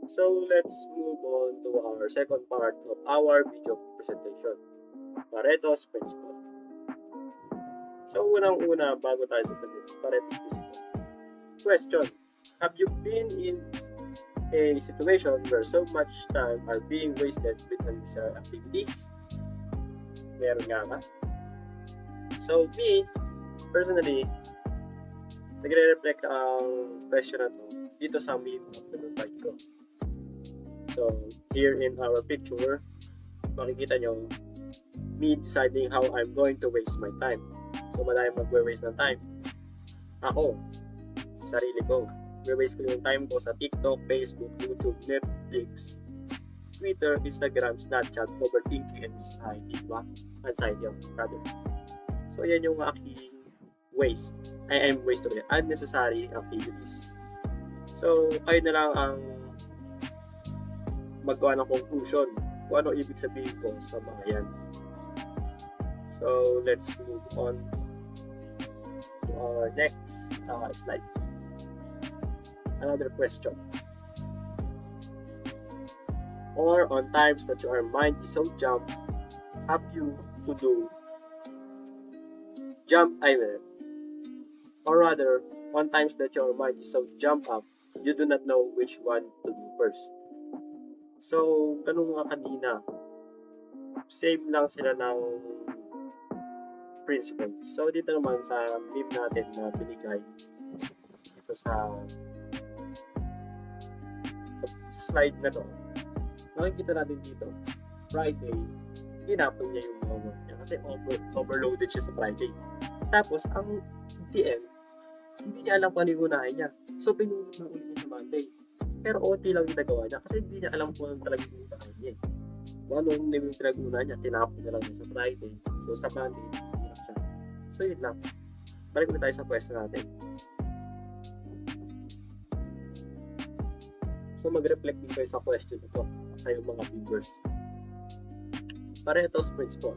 So let's move on to our second part of our video presentation, Pareto's Principle. So unang-una, bago tayo sa Pareto's Principle. Question, have you been in a situation where so much time are being wasted with unnecessary activities? Meron nga ba? So me, personally, nagre-reflect ang question na to dito sa meme of the bike ko. So here in our picture, makikita nyo me deciding how I'm going to waste my time. So madami magwe-waste ng time. Ako, sarili ko. Waste ko yung time ko sa TikTok, Facebook, YouTube, Netflix, Twitter, Instagram, Snapchat, overthinking, and anxiety, diba? Anxiety, rather. So yan yung aking waste. I am waste of unnecessary activities. So kayo na lang ang magawa ng conclusion kung ano ibig sabihin ko sa mga yan. So let's move on to our next slide. Another question. Or on times that your mind is so jump, have you to do jump either? Or rather, on times that your mind is so jump up, you do not know which one to do first. So, ganun nga kanina, same lang sila ng principle. So, dito naman sa meme natin na binigay dito sa slide na to, nakikita natin dito, Friday, tinapon niya yung mga work niya kasi overloaded siya sa Friday. Tapos, ang TM, hindi niya alam kung ano yung unahin niya. So, pinunod na ulit niya sa Monday. Pero OT lang yung nagawa niya kasi hindi niya alam kung ano talaga yung unahin niya. Kung ano yung pinag-una niya, tinapon na lang niya sa Friday. So, sa Monday, hirap siya. So, yun lang. Balik na tayo sa question natin. So, mag-reflect din kayo sa question ito kayong mga viewers. Pareto's Principle.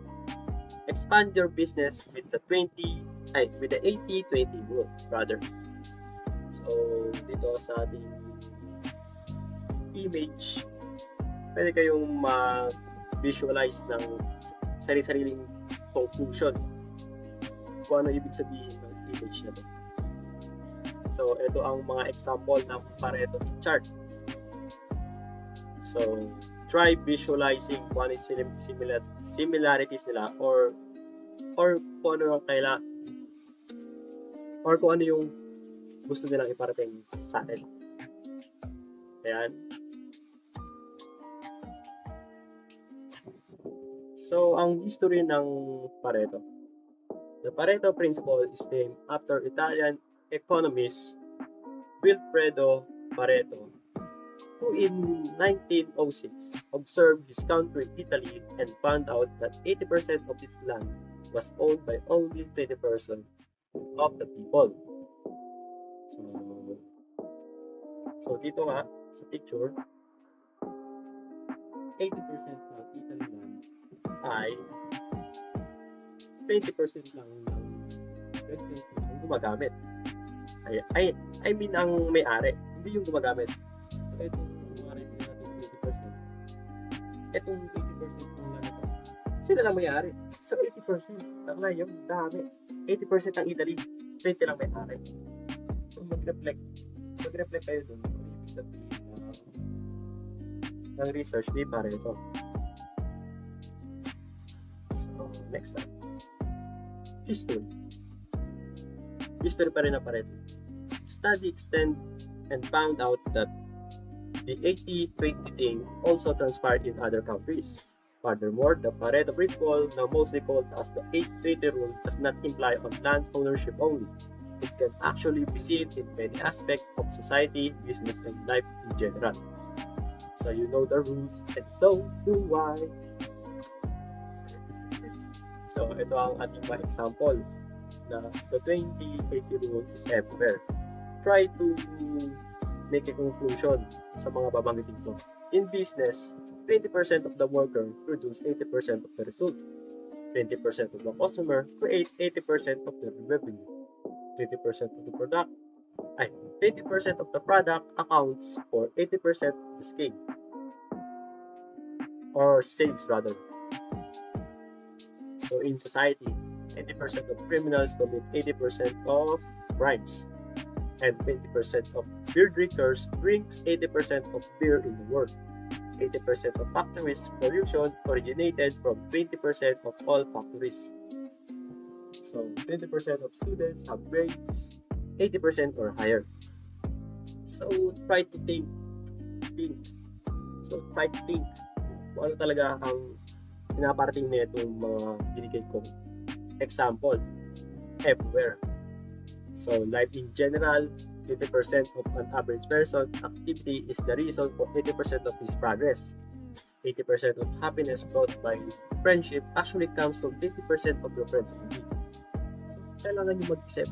Expand your business with the 80-20 rule, rather. So, dito sa ating image, pwede kayong ma-visualize ng sarili-sariling conclusion kung ano ibig sabihin ng image na to. So, ito ang mga example ng Pareto chart. So, try visualizing kung ano yung similarities nila or kung ano yung kailangan or kung ano yung gusto nilang iparating sa atin. Ayan. So, ang history ng Pareto. The Pareto Principle is named after Italian economist Wilfredo Pareto, who in 1906 observed his country Italy and found out that 80% of its land was owned by only 20% of the people. So dito nga sa picture, 80% ng Italy land ay 20% lang ng residents ang gumagamit. I mean ang may-ari, hindi yung gumagamit. So itong may-ari natin 20%. Itong 80% ng land ito, sila lang may-ari. So 80%, takla yung dami. 80% ang Italy, 20 lang may-ari. So mag-reflect kayo dun kung ibig sabihin ng research ni Pareto. So, next time. History pa rin na Pareto. Study extend and found out that the 80-20 thing also transpired in other countries. Furthermore, the Pareto Principle, now mostly called as the 80-20 rule, does not imply on land ownership only. It can actually be seen in many aspects of society, business, and life in general. So you know the rules, and so do I. So ito ang ating mga example na the 20-80 rule is everywhere. Try to make a conclusion sa mga babanggitin ko. In business, 20% of the worker produce 80% of the result. 20% of the customer create 80% of the revenue. 20% of the product 20% of the product accounts for 80% of the scale, or sales rather. So in society, 80% of criminals commit 80% of crimes, and 20% of beer drinkers drinks 80% of beer in the world. 80% of factories pollution originated from 20% of all factories. So 20% of students have grades 80% or higher. So try to think. So try to think kung ano talaga ang pinaparating nito yung mga binigay kong example everywhere. So life in general, 20% of an average person activity is the reason for 80% of his progress. 80% of happiness brought by friendship actually comes from 80% of your friends only. So kailangan nyo mag-isip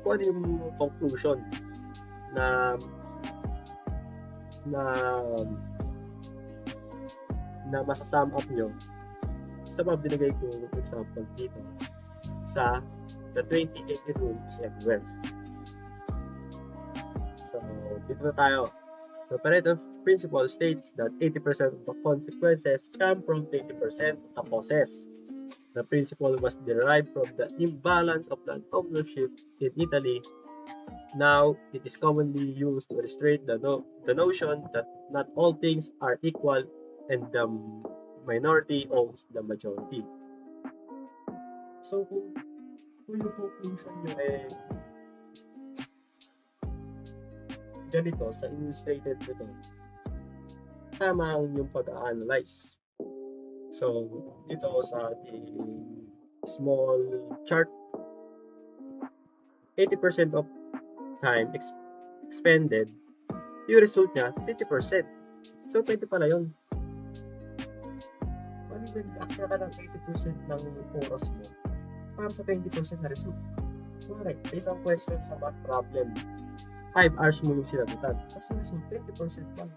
kung ano yung conclusion na masasum up nyo sa mga binigay ko example dito sa the 20/80 rule is everywhere. So, dito na tayo. The Pareto principle states that 80% of the consequences come from 20% of the causes. The principle was derived from the imbalance of land ownership in Italy. Now, it is commonly used to illustrate the notion that not all things are equal and the minority owns the majority. So, kung yung conclusion nyo ganito sa illustrated nito, tama ang yung pag-analyze. So, dito sa ating small chart, 80% of time expended, yung result niya, 20%. So, 20 pala yun. Paano nag-aksya ka ng 80% ng oras mo para sa 20% na result? Correct. Sa isang question sa math problem, 5 hours mo yung sinagutan. Kasi result, 20% lang.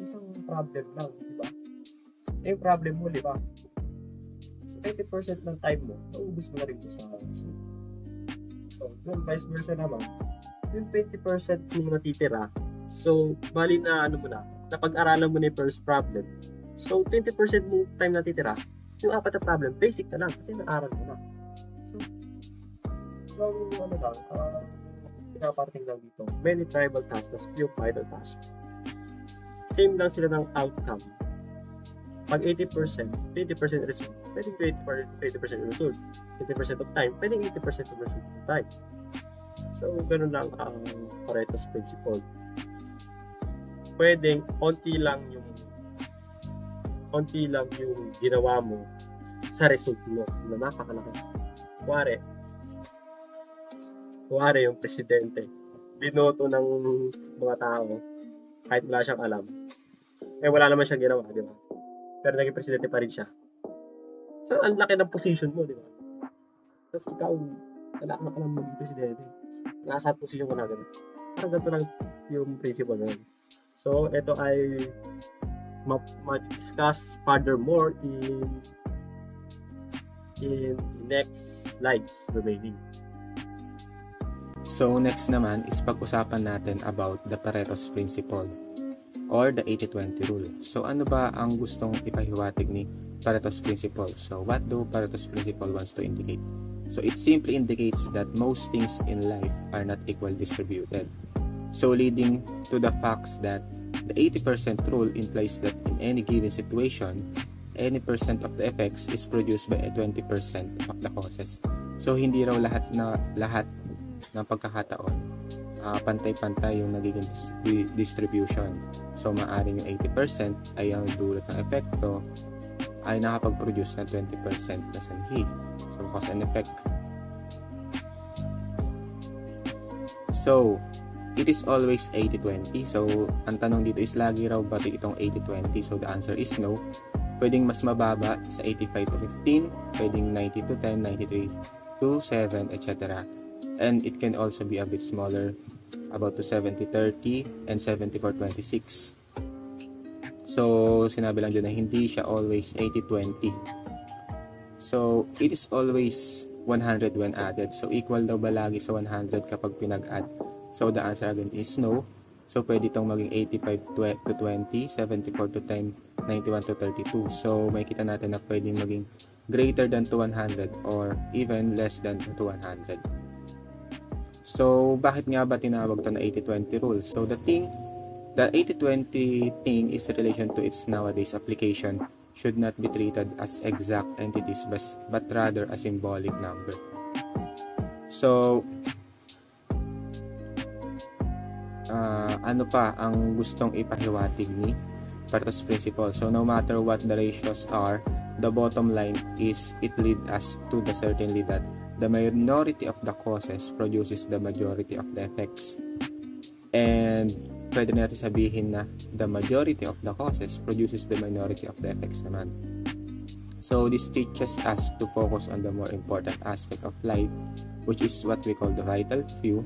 Isang problem lang, di ba? Yung problem mo, di ba? So, 20% ng time mo, naubos mo na rin ito sa result. So, yung vice versa naman, yung 20% yung natitira, so, bali na napag-aralan mo na yung first problem. So, 20% mong time natitira, yung apat na problem, basic na lang, kasi naaral mo na. So pinaparting lang dito, many tribal tasks, few vital tasks. Same lang sila ng outcome. Pag 80%, 20% result, pwedeng 20% result. 20% of time, pwedeng 80% of result of time. So, ganun lang ang Pareto's principle. Pwedeng onti lang yung ginawa mo sa result mo na napakalaki. Kuwari yung presidente, binoto ng mga tao kahit wala siyang alam. Wala naman siyang ginawa, di ba? Pero naging presidente pa rin siya. So, ang laki ng position mo, di ba? Tapos ikaw, wala ka lang maging presidente. Nasa position ko na gano'n. Parang ganito lang yung principle na yun. So, ito ay ma-discuss furthermore in the next slides remaining. So, next naman is pag-usapan natin about the Pareto's principle or the 80-20 rule. So, ano ba ang gustong ipahiwatig ni Pareto's principle? So, what do Pareto's principle wants to indicate? So, it simply indicates that most things in life are not equally distributed. So, leading to the facts that the 80% rule implies that in any given situation, any percent of the effects is produced by 20% of the causes. So, hindi raw lahat ng pagkakataon pantay-pantay yung nagiging distribution. So, maaaring yung 80% ay ang dulot ng epekto ay nakapag-produce ng 20% na sanhi. So, cause and effect. So, it is always 80-20. So, ang tanong dito is lagi raw ba itong 80-20? So, the answer is no. Pwedeng mas mababa sa 85-15, pwedeng 90-10, 93-7, etc. And it can also be a bit smaller, about to 70-30 and 74-26. So, sinabi lang dyan na hindi siya always 80-20. So, it is always 100 when added. So, equal daw ba lagi sa 100 kapag pinag-add? So, the answer again is no. So, pwede itong maging 85 to 20, 74 to 10, 91 to 32. So, may kita natin na pwedeng maging greater than to 100 or even less than to 100. So, bakit nga ba tinawag ito na 80-20 rule? So, the 80-20 thing is in relation to its nowadays application should not be treated as exact entities but rather a symbolic number. So, ano pa ang gustong ipahiwatig ni Pareto's Principle? So, no matter what the ratios are, the bottom line is it leads us to the certainty that the minority of the causes produces the majority of the effects. And pwede natin sabihin na the majority of the causes produces the minority of the effects naman. So this teaches us to focus on the more important aspect of life, which is what we call the vital few,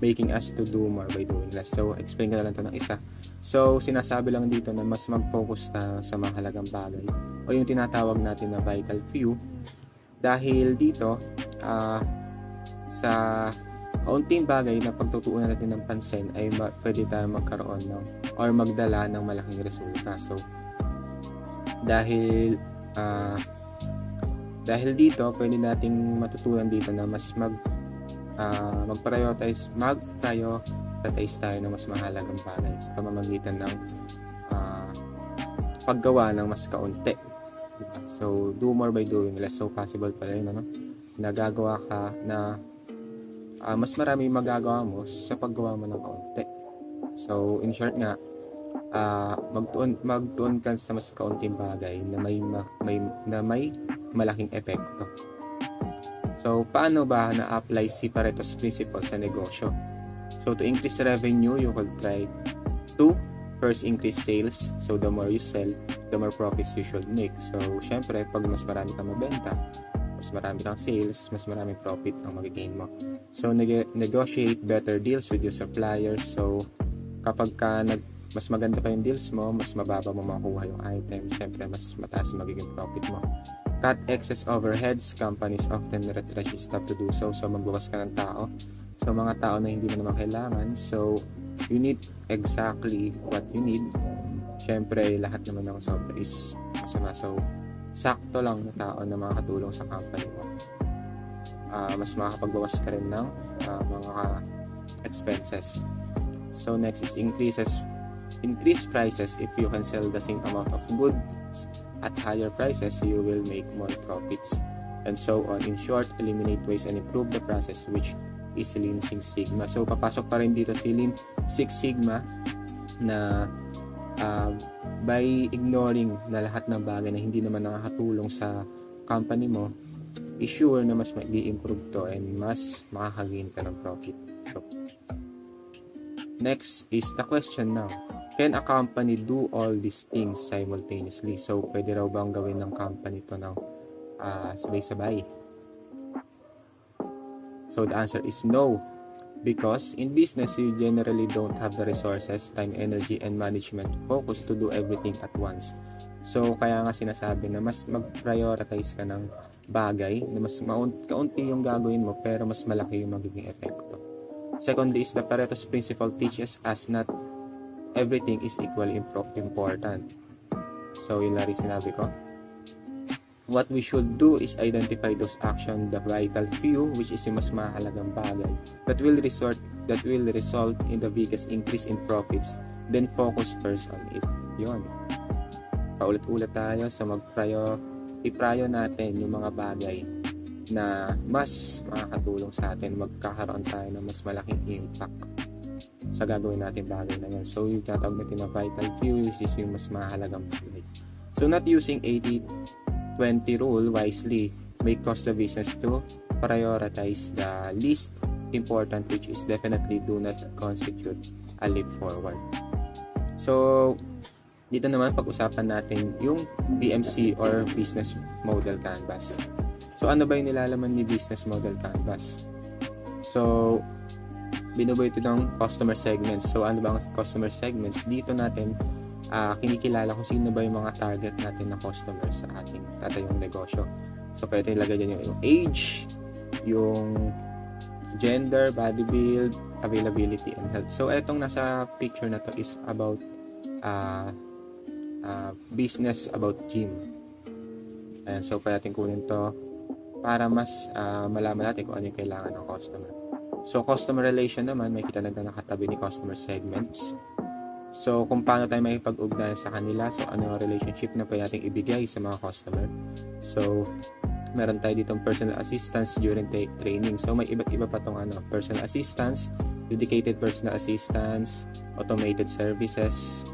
making us to do more by doing less. So explain ko na lang ito ng isa. So sinasabi lang dito na mas mag-focus na sa mahalagang bagay o yung tinatawag natin na vital few, dahil dito sa kaunting bagay na pagtutuunan natin ng pansin ay pwede tayo magkaroon ng or magdala ng malaking resulta. So dahil dito pwede nating matutunan dito na mas mag-prioritize tayo ng mas mahalagang bagay sa pamamagitan ng paggawa ng mas kaunti. So do more by doing less. So possible pala yun, ano? Nagagawa ka na mas marami magagawa mo sa paggawa mo ng kaunti. So in short nga, magtuon ka sa mas kaunting bagay na may malaking epekto. So paano ba na-apply si Pareto's Principle sa negosyo? So to increase revenue, you will try to first increase sales. So the more you sell, the more profits you should make. So syempre, pag mas marami kang mabenta, mas marami kang sales, mas maraming profit ang mag-gain mo. So negotiate better deals with your suppliers. So kapag mas maganda pa yung deals mo, mas mababa mo makuha yung item, syempre mas mataas magiging profit mo. Cut excess overheads. Companies often retrench staff to do so. So magbawas ka ng tao. So mga tao na hindi mo naman kailangan. So you need exactly what you need. Syempre lahat naman ng sobra is masama. So sakto lang na tao na makakatulong sa company mo. Mas makakapagbawas ka rin ng mga expenses. So next is increase prices. If you can sell the same amount of goods at higher prices, you will make more profits, and so on. In short, eliminate waste and improve the process, which is Lean Six Sigma. So papasok pa rin dito si Lean Six Sigma na by ignoring na lahat ng bagay na hindi naman nakakatulong sa company mo, i-sure na mas mag-i-improve to and mas makakagain ka ng profit. So next is the question now. Can a company do all these things simultaneously? So, pwede raw bang gawin ng company to ng sabay-sabay? So, the answer is no. Because in business, you generally don't have the resources, time, energy, and management focus to do everything at once. So, kaya nga sinasabi na mas mag-prioritize ka ng bagay na mas kaunti yung gagawin mo pero mas malaki yung magiging epekto. Secondly is the Pareto's Principle teaches us not everything is equally important. So, yun lang rin sinabi ko. What we should do is identify those actions, the vital few, which is yung mas mahalagang bagay, that will result in the biggest increase in profits, then focus first on it. Yun. Paulit-ulit tayo sa i-prior natin yung mga bagay na mas makakatulong sa atin, magkakaroon tayo ng mas malaking impact sa gagawin natin bagay na yan. So, yung tatawag natin na vital few is yung mas mahalagang bagay. So, not using 80-20 rule wisely may cause the business to prioritize the least important, which is definitely do not constitute a leap forward. So, dito naman pag-usapan natin yung BMC or Business Model Canvas. So, ano ba yung nilalaman ni Business Model Canvas? So, binubuo ito ng customer segments. So, ano ba ang customer segments? Dito natin kinikilala kung sino ba yung mga target natin na customer sa ating tatayong negosyo. So, pwede ilagay dyan yung age, yung gender, body build, availability, and health. So, etong nasa picture na to is about business about gym. And so, pwede natin kunin to para mas malaman natin kung ano yung kailangan ng customer. So, customer relation naman, may kita lang na nakatabi ni customer segments. So, kung paano tayo makipag-ugnayan sa kanila, so ano yung relationship na pwede natin ibigay sa mga customer. So, meron tayo ditong personal assistance during training. So, may iba't iba pa tong personal assistance, dedicated personal assistance, automated services,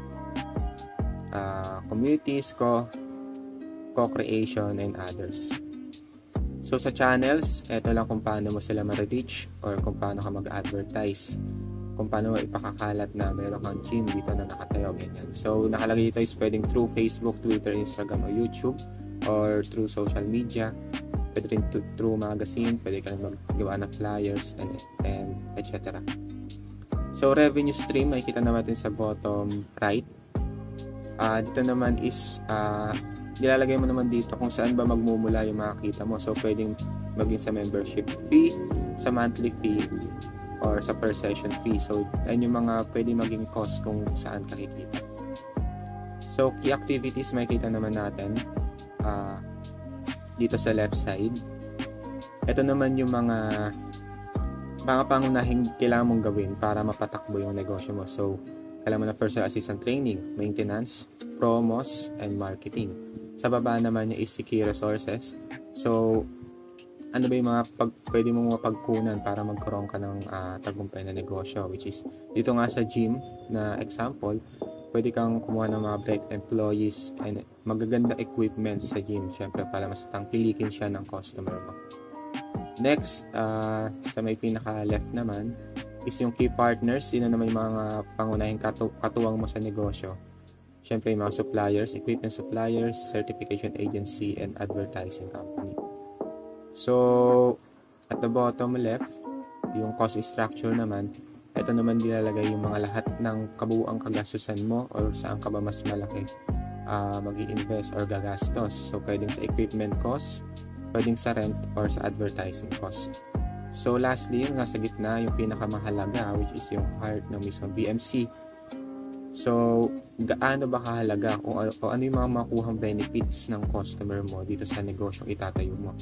communities, co-creation, and others. So, sa channels, ito lang kung paano mo sila ma-reach or kung paano ka mag-advertise. Kung paano mo ipakakalat na meron kang gym dito na nakatayo, ganyan. So, nakalagay dito is pwedeng through Facebook, Twitter, Instagram, o YouTube, or through social media. Pwede rin through magazine, pwede ka maggawa ng flyers, and etc. So, revenue stream, makikita natin sa bottom right. Dito naman is nilalagay mo naman dito kung saan ba magmumula yung makikita mo. So, pwedeng maging sa membership fee, sa monthly fee, or sa per session fee. So, yan yung mga pwede maging cost kung saan kakikita. So, key activities makikita naman natin dito sa left side. Ito naman yung mga pangunahing kailangan mong gawin para mapatakbo yung negosyo mo. So, kailangan mo na personal assistant training, maintenance, promos, and marketing. Sa baba naman yung is key resources. So, ano ba yung mga pwede mong mapagkunan para magkaroon ka ng tagumpay na negosyo, which is dito nga sa gym na example, pwede kang kumuha ng mga bright employees and magaganda equipment sa gym, syempre para mas tangkilikin siya ng customer mo. Next, sa may pinaka left naman is yung key partners. Sino naman yung mga pangunahing katuwang mo sa negosyo. Syempre yung mga suppliers, equipment suppliers, certification agency, and advertising company. So, at the bottom left, yung cost structure naman, ito naman nilalagay yung mga lahat ng kabuuang kagastusan mo or saan ka ba mas malaki mag-i-invest or gagastos. So, pwedeng sa equipment cost, pwedeng sa rent or sa advertising cost. So, lastly, yung nasa gitna, yung pinakamahalaga, which is yung heart ng mismo BMC. So, gaano ba kahalaga o ano yung mga makuhang benefits ng customer mo dito sa negosyong itatayo mo.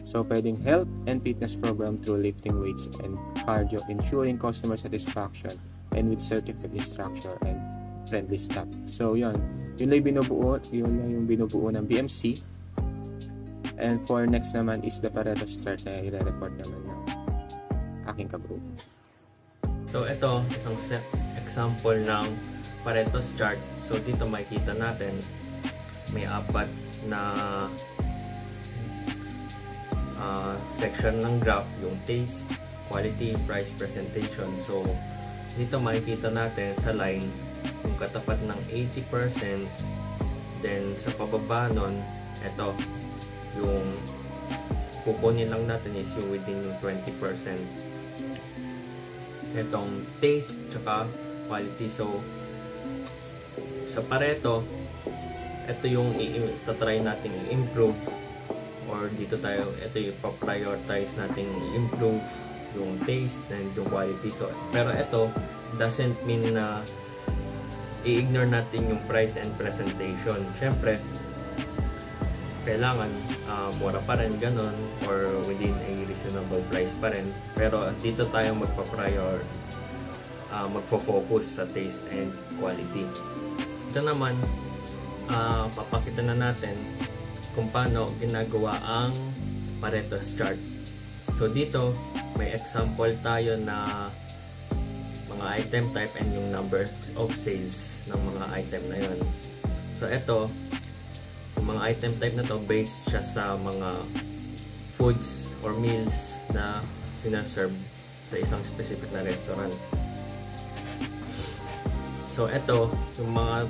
So, pwedeng health and fitness program through lifting weights and cardio, ensuring customer satisfaction and with certified instructor and friendly staff. So, yun lang yung binubuo ng BMC. And for next naman is the Pareto chart na i-report naman ng aking ka-group. So, ito, isang example ng Pareto's chart. So, dito makikita natin may apat na section ng graph, yung taste, quality, price, presentation. So, dito makikita natin sa line yung katapat ng 80%. Then, sa pababa nun, ito, yung kukunin lang natin is yung within yung 20%. Itong taste, tsaka quality. So, sa Pareto, ito yung i-try natin i-improve or dito tayo, ito yung pa-prioritize natin i-improve yung taste and yung quality. So, pero ito doesn't mean na i-ignore natin yung price and presentation. Syempre, kailangan mura pa rin ganun or within a reasonable price pa rin. Pero dito tayo magfo-focus sa taste and quality. Ito naman, papakita na natin kung paano ginagawa ang Pareto's chart. So dito, may example tayo na mga item type and yung number of sales ng mga item na yun. So ito, yung mga item type na to, based siya sa mga foods or meals na sinaserve sa isang specific na restaurant. So ito, yung mga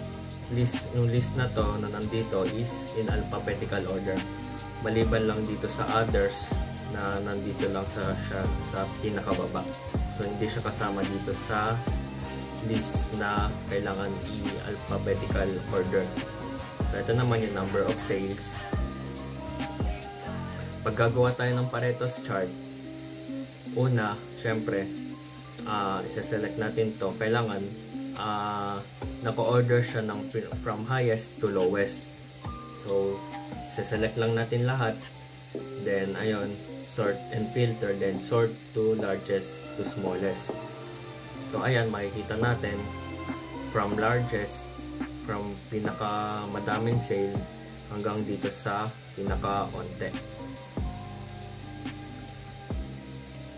list na to na nandito is in alphabetical order. Maliban lang dito sa others na nandito lang sa pinakababa. So hindi siya kasama dito sa list na kailangan i-alphabetical order. So ito naman yung number of sales. Pag gagawa tayo ng Pareto's chart, una, syempre, isa-select natin to. Kailangan naka-order siya from highest to lowest. So, isa-select lang natin lahat. Then, ayun, sort and filter. Then, sort to largest to smallest. So, ayan, makikita natin from largest, from pinaka madaming sale hanggang dito sa pinaka onte.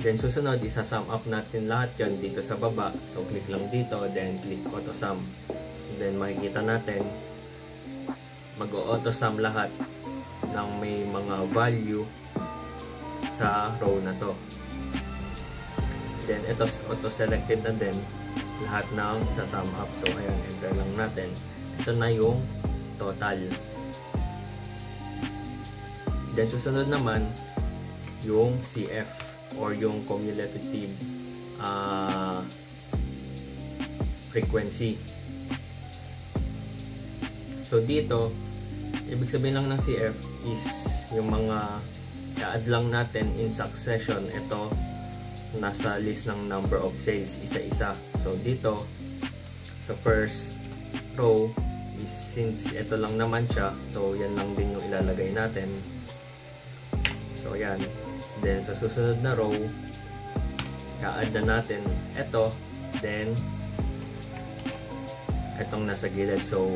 Then susunod, isa-sum up natin lahat yon dito sa baba. So click lang dito, then click auto sum. Then makikita natin mag-auto sum lahat ng may mga value sa row na to. Then ito auto selected na din lahat ng isa-sum up. So ayan, enter lang natin. Ito na yung total. Then susunod naman yung CF or yung cumulative frequency. So dito, ibig sabihin lang ng CF is yung mga i-add lang natin in succession. Ito nasa list ng number of sales isa-isa. So dito sa first row is, since ito lang naman siya, so yan lang din yung ilalagay natin. So yan. Then sa susunod na row, i-add na natin ito, then itong nasa gilid. So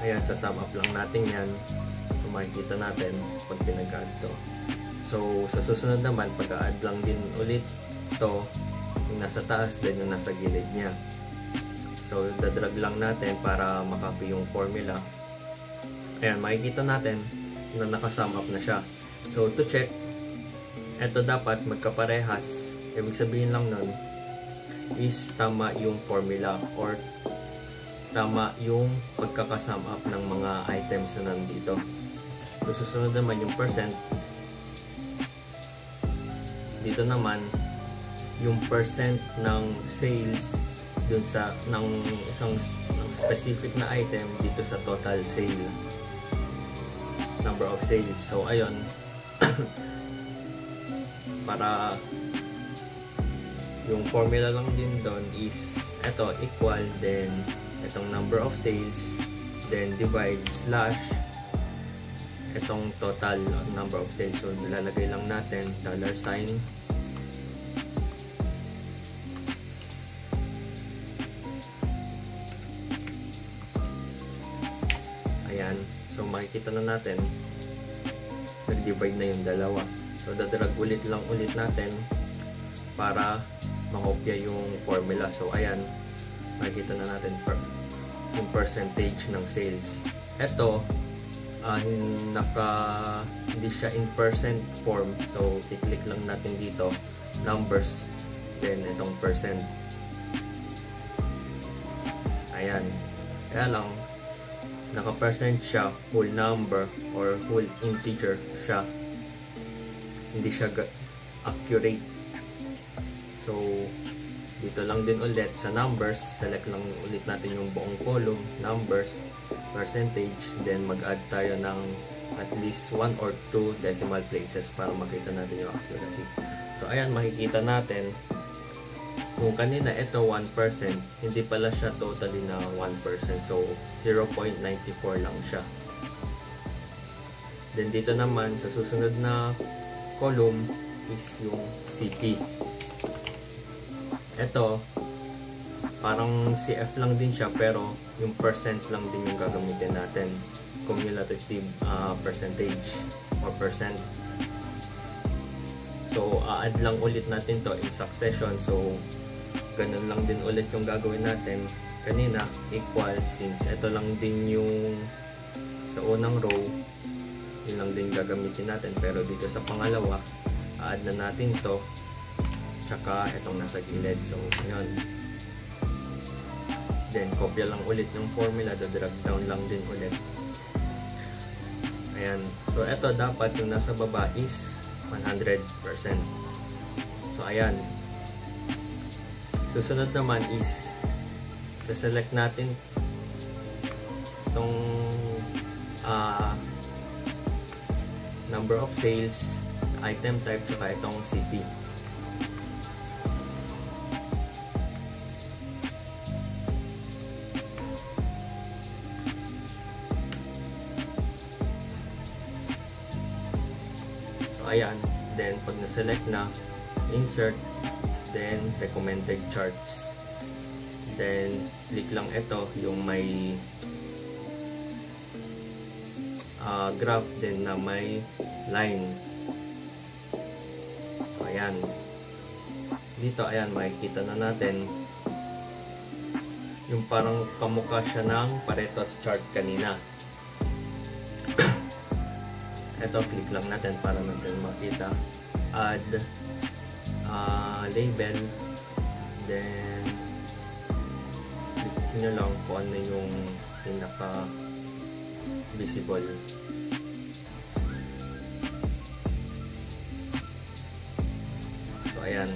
ayan, sa sum up lang natin yan. So makikita natin pag pinag-add to. So sa susunod naman, pag-add lang din ulit to, yung nasa taas, then yung nasa gilid niya. So dadrag lang natin para makopy yung formula. Ayan, makikita natin na naka-sum up na siya. So to check, ito dapat magkaparehas. Ibig sabihin lang nun is tama yung formula or tama yung pagkakasum up ng mga items na nandito. So susunod naman yung percent. Dito naman yung percent ng sales dun sa ng isang specific na item dito sa total sale, number of sales. So ayun, para yung formula lang din doon is ito equal, then itong number of sales, then divide slash itong total number of sales. So lalagay lang natin $sign. Ayan, so makikita na natin nag-divide na yung dalawa. So dadrag ulit lang ulit natin para makopya yung formula. So ayan, makikita na natin yung percentage ng sales. Ito hindi siya in percent form, so i-click lang natin dito numbers, then itong percent. Ayan, kaya lang naka-percent siya, whole number or whole integer siya, hindi siya accurate. So dito lang din ulit sa numbers, select lang ulit natin yung buong column, numbers, percentage, then mag-add tayo ng at least 1 or 2 decimal places para makita natin yung accuracy. So ayan, makikita natin kung kanina ito 1%, hindi pala siya totally na 1%, so 0.94 lang siya. Then dito naman sa susunod na column is yung CP. Ito parang CF lang din siya, pero yung percent lang din yung gagamitin natin, cumulative percentage or percent. So add lang ulit natin to in succession. So ganun lang din ulit yung gagawin natin kanina, equal, since ito lang din yung sa unang row, yun lang din gagamitin natin, pero dito sa pangalawa add na natin to tsaka itong nasa gilid. So yun, then kopya lang ulit yung formula, drag down lang din ulit. Ayan, so ito dapat yung nasa baba is 100%. So ayan, susunod naman is select natin itong number of sales, item type, tsaka itong CP. So ayan, then pag na-select na, insert, then recommended charts. Then click lang ito yung may graph din na may line. Ayan. Dito, ayan, makikita na natin yung parang kamukha siya ng Pareto's chart kanina. Ito, click lang natin para natin makita. Add label. Then click nyo lang kung ano yung pinaka visible. So ayan.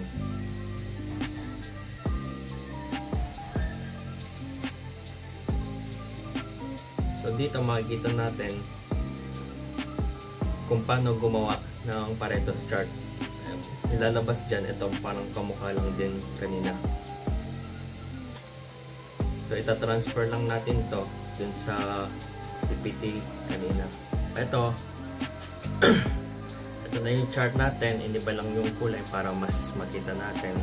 So dito makikita natin kung paano gumawa ng Pareto's chart. Ilalabas dyan, itong parang kamukha lang din kanina. So ita-transfer lang natin to dun sa PPT kanina. Ito ito na yung chart natin, iniba lang yung kulay para mas makita natin.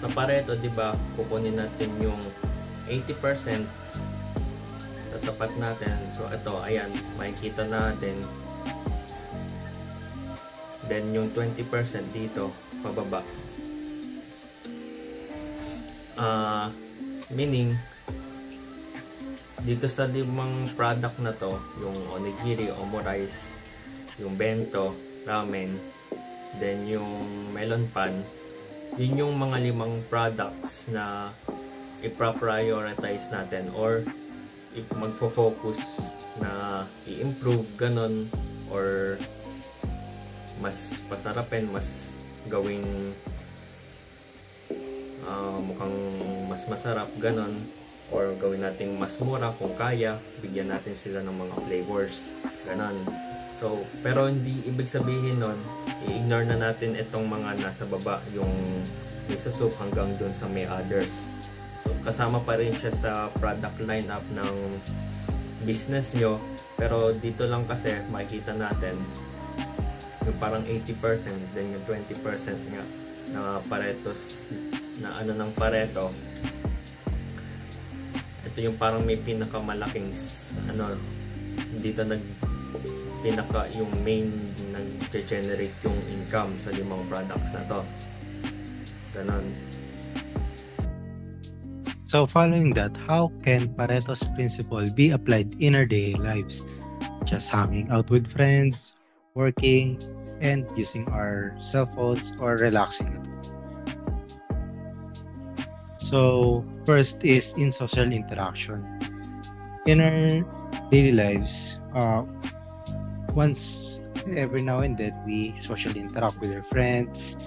Sa Pareto, di ba, kukunin natin yung 80%, tatapat natin. So ito, ayan, makikita natin. Then yung 20% dito pababa. Meaning dito sa 5 product na to, yung onigiri, omurice, yung bento, ramen, then yung melon pan, yun yung mga 5 products na i-prioritize natin or magfo-focus na i-improve ganon, or mas pasarapin, mas gawing mukhang mas masarap ganon, or gawin natin mas mura kung kaya, bigyan natin sila ng mga flavors ganon. So pero hindi ibig sabihin nun i-ignore na natin itong mga nasa baba, yung sa soup hanggang dun sa may others. So kasama pa rin siya sa product lineup ng business nyo, pero dito lang kasi makikita natin yung parang 80%, then yung 20% nga na Pareto's, na ano ng Pareto. Ito yung parang may pinakamalaking ano dito, yung main nag-generate yung income sa 5 products na to. Ganon. So following that, how can Pareto's principle be applied in our daily lives? Just hanging out with friends, working, and using our cell phones, or relaxing at home. So first is in social interaction. In our daily lives, once every now and then we socially interact with our friends,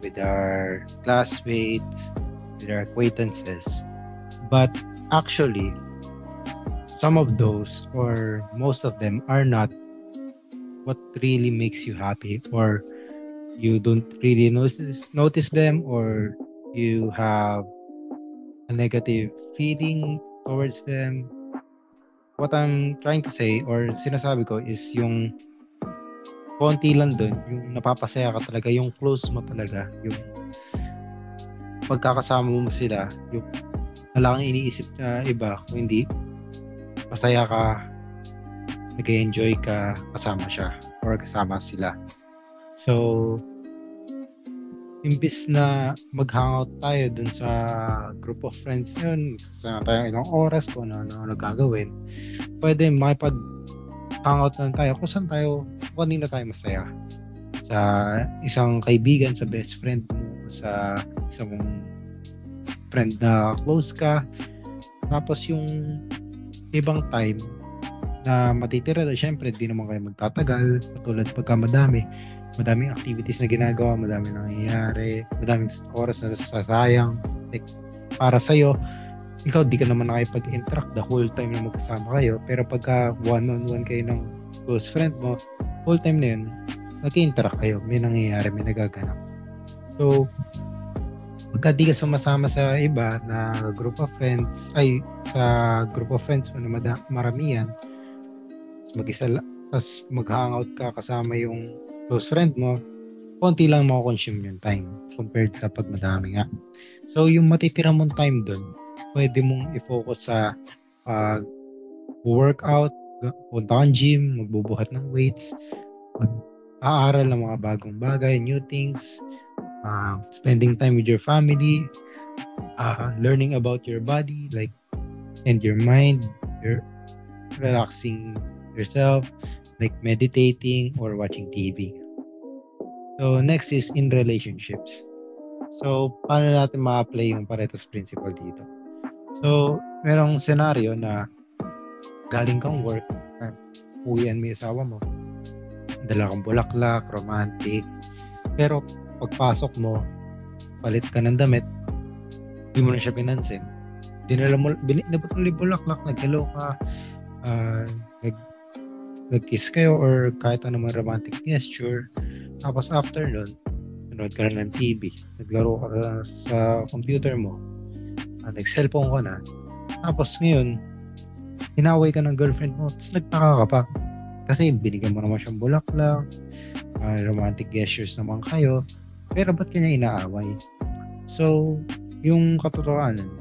with our classmates, with our acquaintances. But actually, some of those or most of them are not what really makes you happy, or you don't really notice them, or you have a negative feeling towards them. What I'm trying to say or sinasabi ko is yung konti lang dun, yung napapasaya ka talaga, yung close mo talaga, yung pagkakasama mo sila, yung wala kang iniisip na iba, kung hindi masaya ka, nag-enjoy ka kasama siya or kasama sila. So imbis na mag-hangout tayo dun sa group of friends yun, sa tayo ilang oras kung ano gagawin, pwede makipag-hangout lang tayo kung saan tayo, kanina tayo masaya. Sa isang kaibigan, sa best friend mo, sa isang friend na close ka. Tapos yung ibang time na matitira na, syempre di naman kayo magtatagal, katulad pagka madaming activities na ginagawa, madaming nangyayari, madaming oras na nasasayang para sa'yo. ikaw di ka naman nakipag-interact the whole time na magkasama kayo, pero pagka one-on-one kayo ng close friend mo, whole time na yun, nag-interact kayo, may nangyayari, may nagaganap. So, pagka di ka sumasama sa iba na group of friends, sa group of friends mo na maramihan, mag-isa tapos mag-hangout ka kasama yung close friend mo, konti lang mako-consume yung time compared sa pag madami nga. So, yung matitira mong time doon, pwede mong i-focus sa workout, punta kang gym, magbubuhat ng weights, mag-aaral ng mga bagong bagay, new things, spending time with your family, learning about your body, like, and your mind, you're relaxing yourself, like meditating or watching TV. So, next is in relationships. So, paano natin ma-apply yung Pareto's Principle dito? So, merong senaryo na galing kang work, uwian mo yung asawa mo, dala kang bulaklak, romantic, pero pagpasok mo, palit ka ng damit, di mo na siya pinansin. Dinala mo, inabot mo yung bulaklak, nag-hello ka, nag-kiss kayo or kahit anong romantic gesture. Tapos after nun, nanood ka na ng TV, naglaro ka na sa computer mo, nag-cellphone ka na. Tapos ngayon, hinaway ka ng girlfriend mo, tapos nagtaka ka pa. Kasi binigyan mo naman siyang bulaklak, romantic gestures naman kayo, pero ba't kanya inaaway? So, yung katotohanan,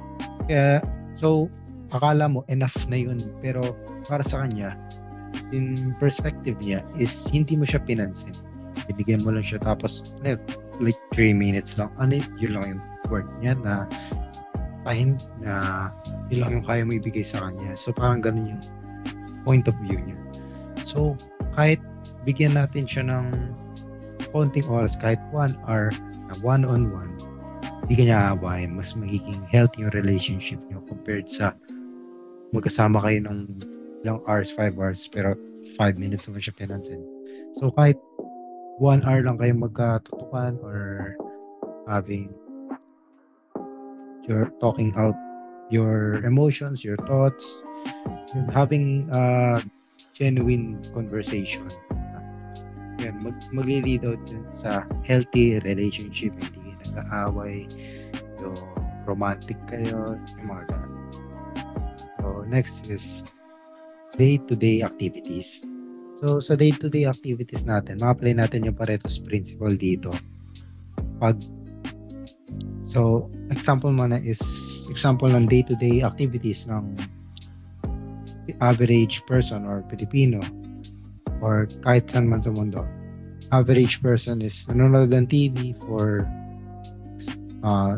akala mo enough na yun, pero para sa kanya, in perspective niya is hindi mo siya pinansin. Binigyan mo lang siya tapos like 3 minutes lang. Yun lang yung word niya na time na yun lang yung kaya mo ibigay sa kanya. So parang ganun yung point of view niya. So kahit bigyan natin siya ng konting oras, kahit 1 hour na one-on-one, hindi ka niya aawain. Mas magiging healthy yung relationship niyo compared sa magkasama kayo ng ilang hours, 5 hours, pero 5 minutes naman siya pinansin. So kahit 1 hour lang kayo magkatutukan or talking out your emotions, your thoughts, having a genuine conversation. Yan, mag-lead out dun sa healthy relationship, hindi nag-aaway, yung romantic kayo, yung mga ganun. So next is day-to-day activities. So, sa day-to-day activities natin, ma-apply natin yung Pareto's Principle dito. Example ng day-to-day activities ng average person or Pilipino or kahit saan man sa mundo. Average person is nanonood ng TV for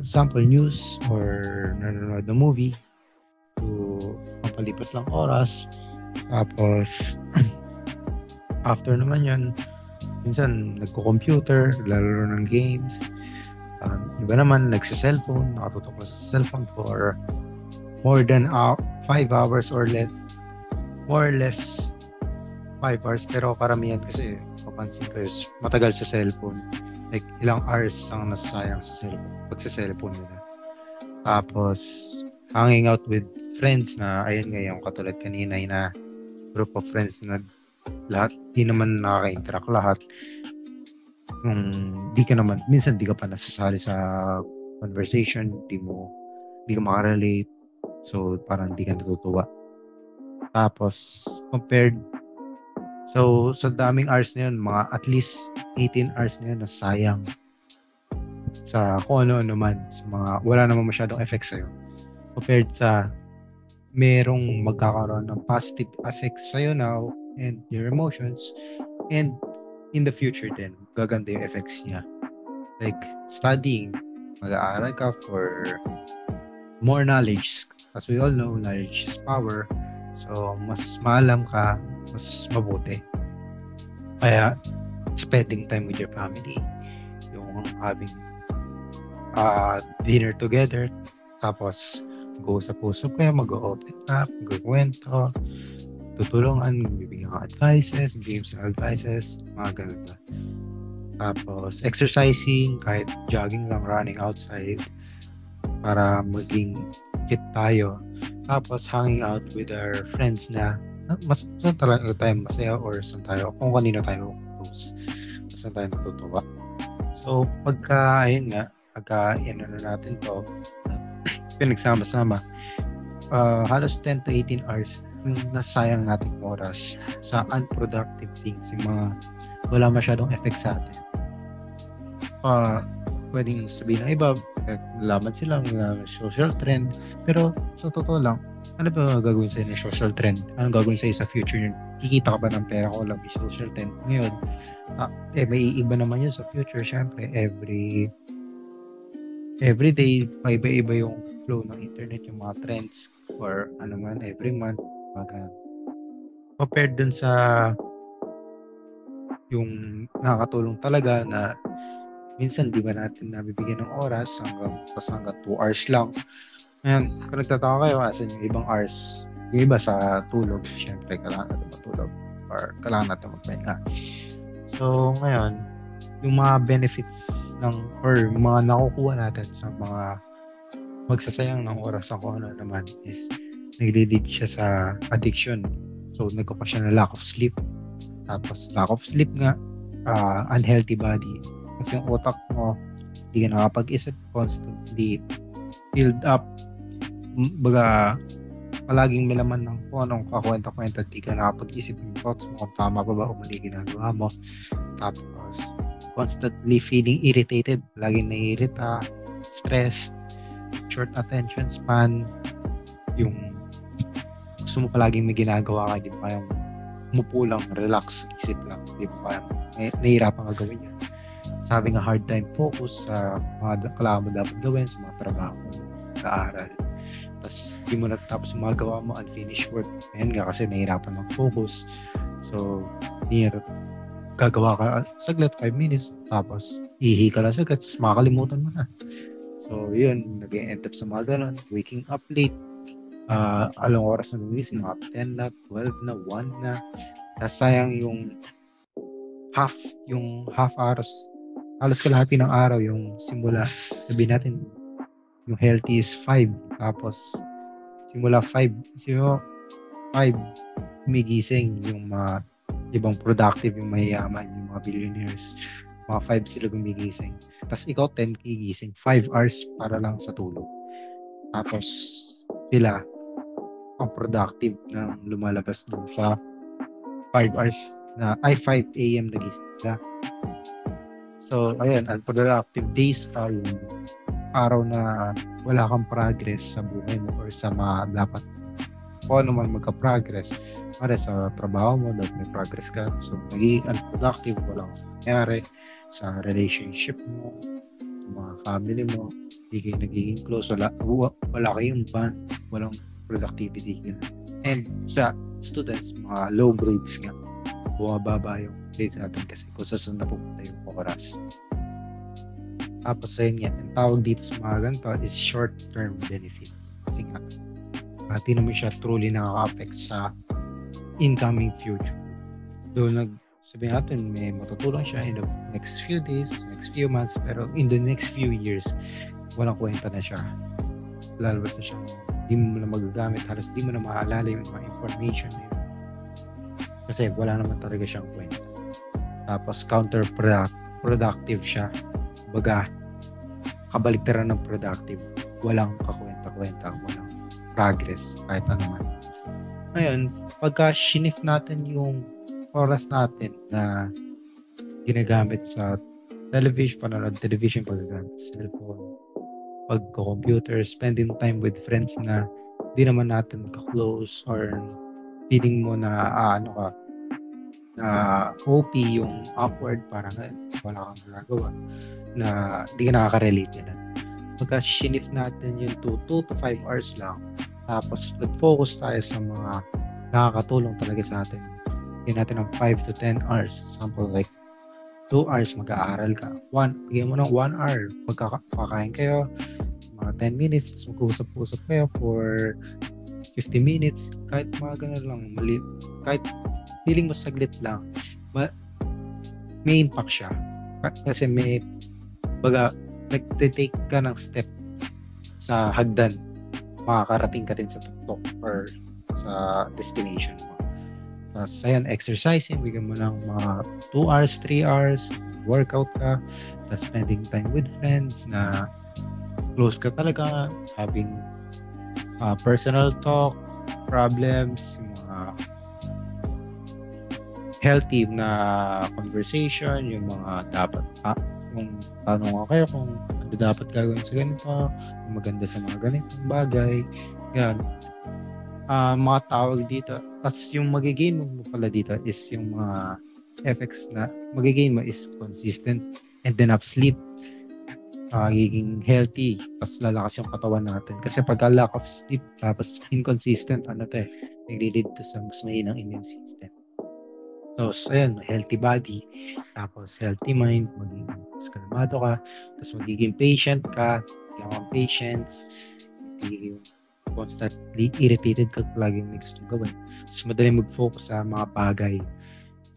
sample news or nanonood ng movie to mapalipas lang oras. Tapos after naman yan, minsan nagko-computer, lalaro ng games. Iba naman nagsa-cellphone, nakatutok sa cellphone for more than 5 hours or less. More or less 5 hours, pero karamihan kasi papansin ko is matagal sa cellphone. Like ilang hours ang nasasayang sa cellphone, pagsa-cellphone nila. Tapos hanging out with friends na ayun nga yung katulad kanina na group of friends na lahat, di naman nakaka-interact lahat. Di ka naman, minsan di ka pa nasasali sa conversation, di ka makarelate, so parang di ka natutuwa. Tapos, sa daming hours na yun, mga at least 18 hours na yun na sayang sa kung ano man, sa mga, wala naman masyadong effects sa'yo. Compared sa merong magkakaroon ng positive effects sa'yo now and your emotions, and in the future din gaganda yung effects niya, like studying, mag-aaral ka for more knowledge. As we all know, knowledge is power, so mas maalam ka, mas mabuti. Kaya spending time with your family, yung having dinner together, tapos mag-uusap-usap kayo, mag-open up, mag-kwento, tutulungan, bibigyan ka advices, games and advices, mga ganun ba. Tapos, exercising, kahit jogging lang, running outside, para maging fit tayo. Tapos hanging out with our friends na mas saan talaga tayo masaya or saan tayo, kung kanino tayo close, saan tayo natutuwa. So, ayun nga, ano na natin to, pinagsama-sama, halos 10 to 18 hours yung nasayang nating oras sa unproductive things, yung mga wala masyadong effect sa atin. Pwedeng sabihin ng iba, nalaman silang social trend, pero sa totoo lang, ano ba gagawin sa'yo ng social trend? Anong gagawin sa'yo sa future yun? Kikita ka ba ng pera ko lang yung social trend ngayon? May iba naman yun sa future, syempre, every day, iba-iba yung flow ng internet, yung mga trends, or ano man, every month, compared dun sa yung nakakatulong talaga na minsan di ba natin nabibigyan ng oras hanggang 2 hours lang. Ngayon, kung nagtataka kayo, asan yung ibang hours? Yung iba sa tulog, syempre, kailangan natin matulog or kailangan natin magpahinga. So, ngayon, yung mga benefits or mga nakukuha natin sa mga magsasayang ng oras sa kung ano naman is nag-lead siya sa addiction. So, nagkapa siya ng lack of sleep. Tapos, lack of sleep nga, unhealthy body. Kasi yung utak mo, hindi ka nakapag-isip, constantly filled up. Baga, palaging may laman ng kung anong kakwenta-kwenta, hindi ka nakapag-isip yung thoughts mo, kung tama pa ba o mali ginagawa mo. Tapos, constantly feeling irritated, laging naiirita, stressed, short attention span, yung gusto mo palaging may ginagawa ka, di ba yung umupo lang, relax, isip lang, di ba parang nahihirapan ka gawin yan. Having a hard time focus sa mga kailangan mo dapat gawin, sa mga trabaho mo, sa aral. Tapos, di mo natapos magawa mo, unfinished work. Ayan nga kasi nahihirapan mag-focus. So, hindi na gagawa ka saglit, 5 minutes, tapos ihi ka lang saglit, tapos makakalimutan mo na. So, yun, nag-end up sa mga ganun, waking up late, alang oras na gumising, mga 10 na, 12 na, 1 na, tapos sayang yung half hours, halos kalahati ng araw, yung simula, sabihin natin, yung healthy is 5, tapos simula 5, gumigising yung mga ibang productive, yung mayayaman, yung mga billionaires, mga 5 sila gumigising. Tapos ikaw 10 gigising, 5 hours para lang sa tulog. Tapos sila ang productive na lumalabas dun sa 5 hours na 5 a.m. nagising sila. So, ayun, unproductive days are yung araw na wala kang progress sa buhay mo or sa mga dapat kung ano man magka-progress. Para sa trabaho mo, dapat may progress ka. So, naging unproductive, walang nangyari sa relationship mo, sa mga family mo, hindi kayo nagiging close, wala kayong bond, walang productivity. And sa students, mga low grades nga, bumababa yung grades natin kasi kung saan napupunta yung oras. Tapos ayun nga, ang tawag dito sa mga ganito is short-term benefits. Kasi nga, hindi naman siya truly nakaka-affect sa incoming future. Doon sabihin natin, may matutulong siya in the next few days, next few months, pero in the next few years, walang kwenta na siya. Lalabas na siya, di mo na magagamit, halos di mo na maalala yung mga information na yun. Kasi wala naman talaga siyang kwenta. Tapos counterproductive siya. Baga, kabaliktaran ng productive. Walang kakwenta-kwenta, walang progress, kahit ano man. Ngayon, pagka shinif natin yung oras natin na ginagamit sa television, panonood television, paggagamit sa cellphone, pagko-computer, spending time with friends na di naman natin ka-close or feeling mo na na OP, yung awkward, parang wala kang magagawa, na di ka nakaka-relate yan. Pagka shinif natin yung 2 to 5 hours lang, tapos nag-focus tayo sa mga nakakatulong talaga sa atin. Bigyan natin ng 5 to 10 hours. Example, like 2 hours mag-aaral ka. Bigyan mo ng 1 hour. Pagkakain kayo, mga 10 minutes, mag-usap-usap kayo for 50 minutes. Kahit mga ganun lang, kahit feeling mo saglit lang, may impact siya. Kasi nag-take ka ng step sa hagdan makakarating ka din sa tuktok or sa destination mo. Tapos, ayan, exercising, bigyan mo ng mga 2 hours, 3 hours, workout ka, tapos spending time with friends na close ka talaga, having personal talk, problems, yung mga healthy na conversation, yung mga dapat, kung tanong ko kayo kung ano dapat gagawin sa ganito, kung maganda sa mga ganitong bagay, yan. Mga tawag dito. Tapos yung magigain mo pala dito is yung mga effects na magigain mo is consistent and enough sleep. Giging healthy, tapos lalakas yung katawan natin. Kasi pag lack of sleep, tapos inconsistent, nagli-lead to sa mas mahinang immune system. So, ayun, healthy body, tapos healthy mind, magiging mas kalmado ka, tapos magiging patient ka, hindi kang patience, hindi constantly irritated ka, laging may gustong gawin. Tapos madaling mag-focus sa mga bagay.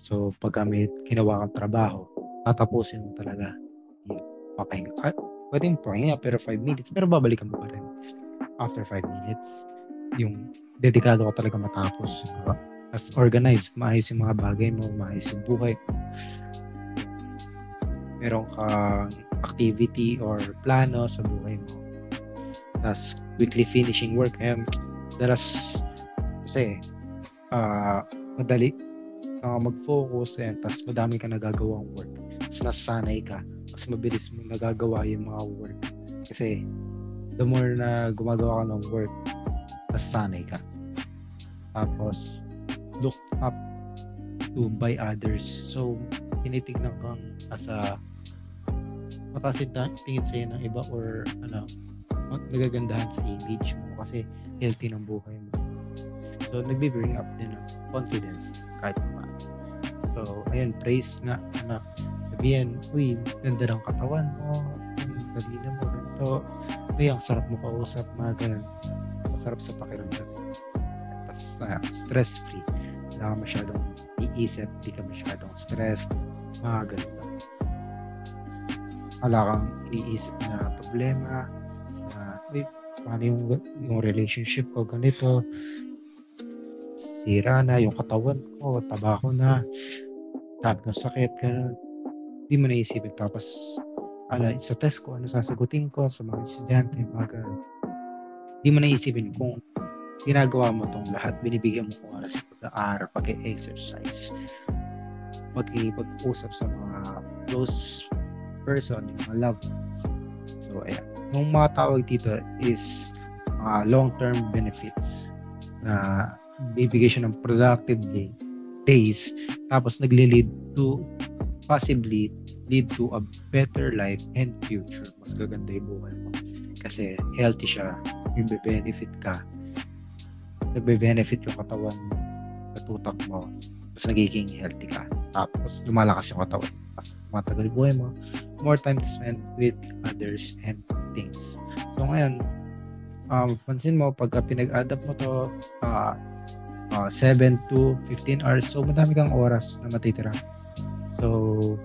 So, pag may ginawa kang trabaho, tatapusin mo talaga. Papahinga ka. Pwedeng pahinga, pero 5 minutes, pero babalikan mo pa rin. After 5 minutes, yung dedikado ka talaga matapos. As organized, maayos yung mga bagay mo, maayos yung buhay mo. Meron kang activity or plano sa buhay mo. Tapos, weekly finishing work. Daras, kasi, madali ka mag-focus, tapos madami ka nagagawang work. Tapos, nasanay ka. Mas mabilis mo nagagawa yung mga work. Kasi, the more na gumagawa ka ng work, nasanay ka. Tapos, look up to by others. So, tinitignan kang mataas yung tingin sa'yo ng iba or nagagandahan sa image mo kasi healthy ng buhay mo. So, nagbe-bring up din ng confidence kahit paano. So, ayun, praise nga, sabihin, uy, ganda ng katawan mo, kanina mo, ganito, uy, ang sarap mo kausap, mga ganun. Masarap sa pakiramdam. Tapos, stress-free. Wala ka masyadong iisip, di ka masyadong stressed, mga ganito. Wala kang iniisip na problema, na, uy, paano yung relationship ko, ganito, sira na, yung katawan ko, taba ko na, sabi ng sakit, gano'n. Di mo naisipin. Tapos, sa test ko, ano sasagutin ko sa mga estudyante, mga gano'n. Di mo naisipin kung ginagawa mo tong lahat, binibigyan mo kung oras sa pag-aaral, pag-exercise, pag-usap sa mga close person, yung mga loved ones. So, ayan. Yung mga tawag dito is long-term benefits na bibigay siya ng productive days, tapos nagle-lead to possibly lead to a better life and future. Mas gaganda yung buhay mo. Kasi healthy siya, yung benefit ka. Nagbe-benefit yung katawan mo, katutak mo, tapos nagiging healthy ka. Tapos lumalakas yung katawan. Tapos matagal buhay mo, more time to spend with others and things. So ngayon, pansin mo, pagka pinag-adapt mo to, 7 to 15 hours, so madami kang oras na matitira. So,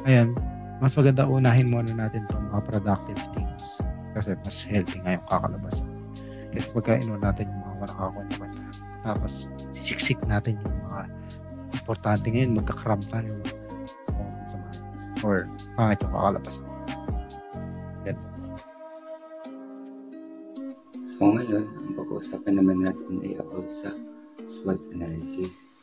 ayan, mas maganda unahin muna natin itong mga productive things kasi mas healthy nga yung kakalabasan. Kasi pagka inuna natin yung mga nakakwenta, tapos sisiksik natin yung mga importante ngayon, magkakram tayo or pangit yung kakalabasan. Yan. So ngayon, ang pag-uusapan naman natin ay about sa SWOT analysis.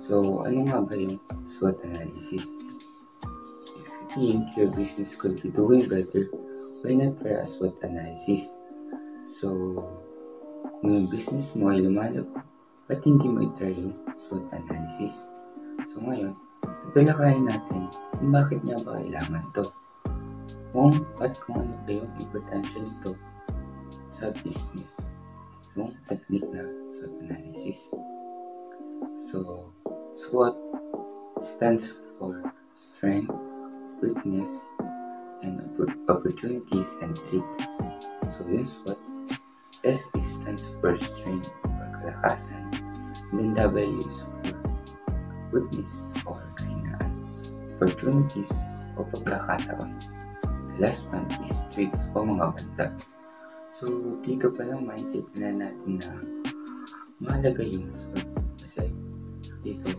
So, ano nga ba yung SWOT analysis? If you think your business could be doing better, why not try a SWOT analysis? So, kung yung business mo ay lumalab, ba't hindi mo i-try yung SWOT analysis? So ngayon, italakayin natin kung bakit niya ba kailangan to. Kung ano ba yung importansya nito sa business, yung technique na SWOT analysis. So, SWOT stands for strength, weakness, and opportunities and threats. So, yung SWOT, S stands for strength or kalakasan, and then W is for weakness or kahinaan, opportunities o pagkakataon. The last one is threats o mga banta. So, dito pa lang makikita na natin na mahalaga yung SWOT. Kasi dito,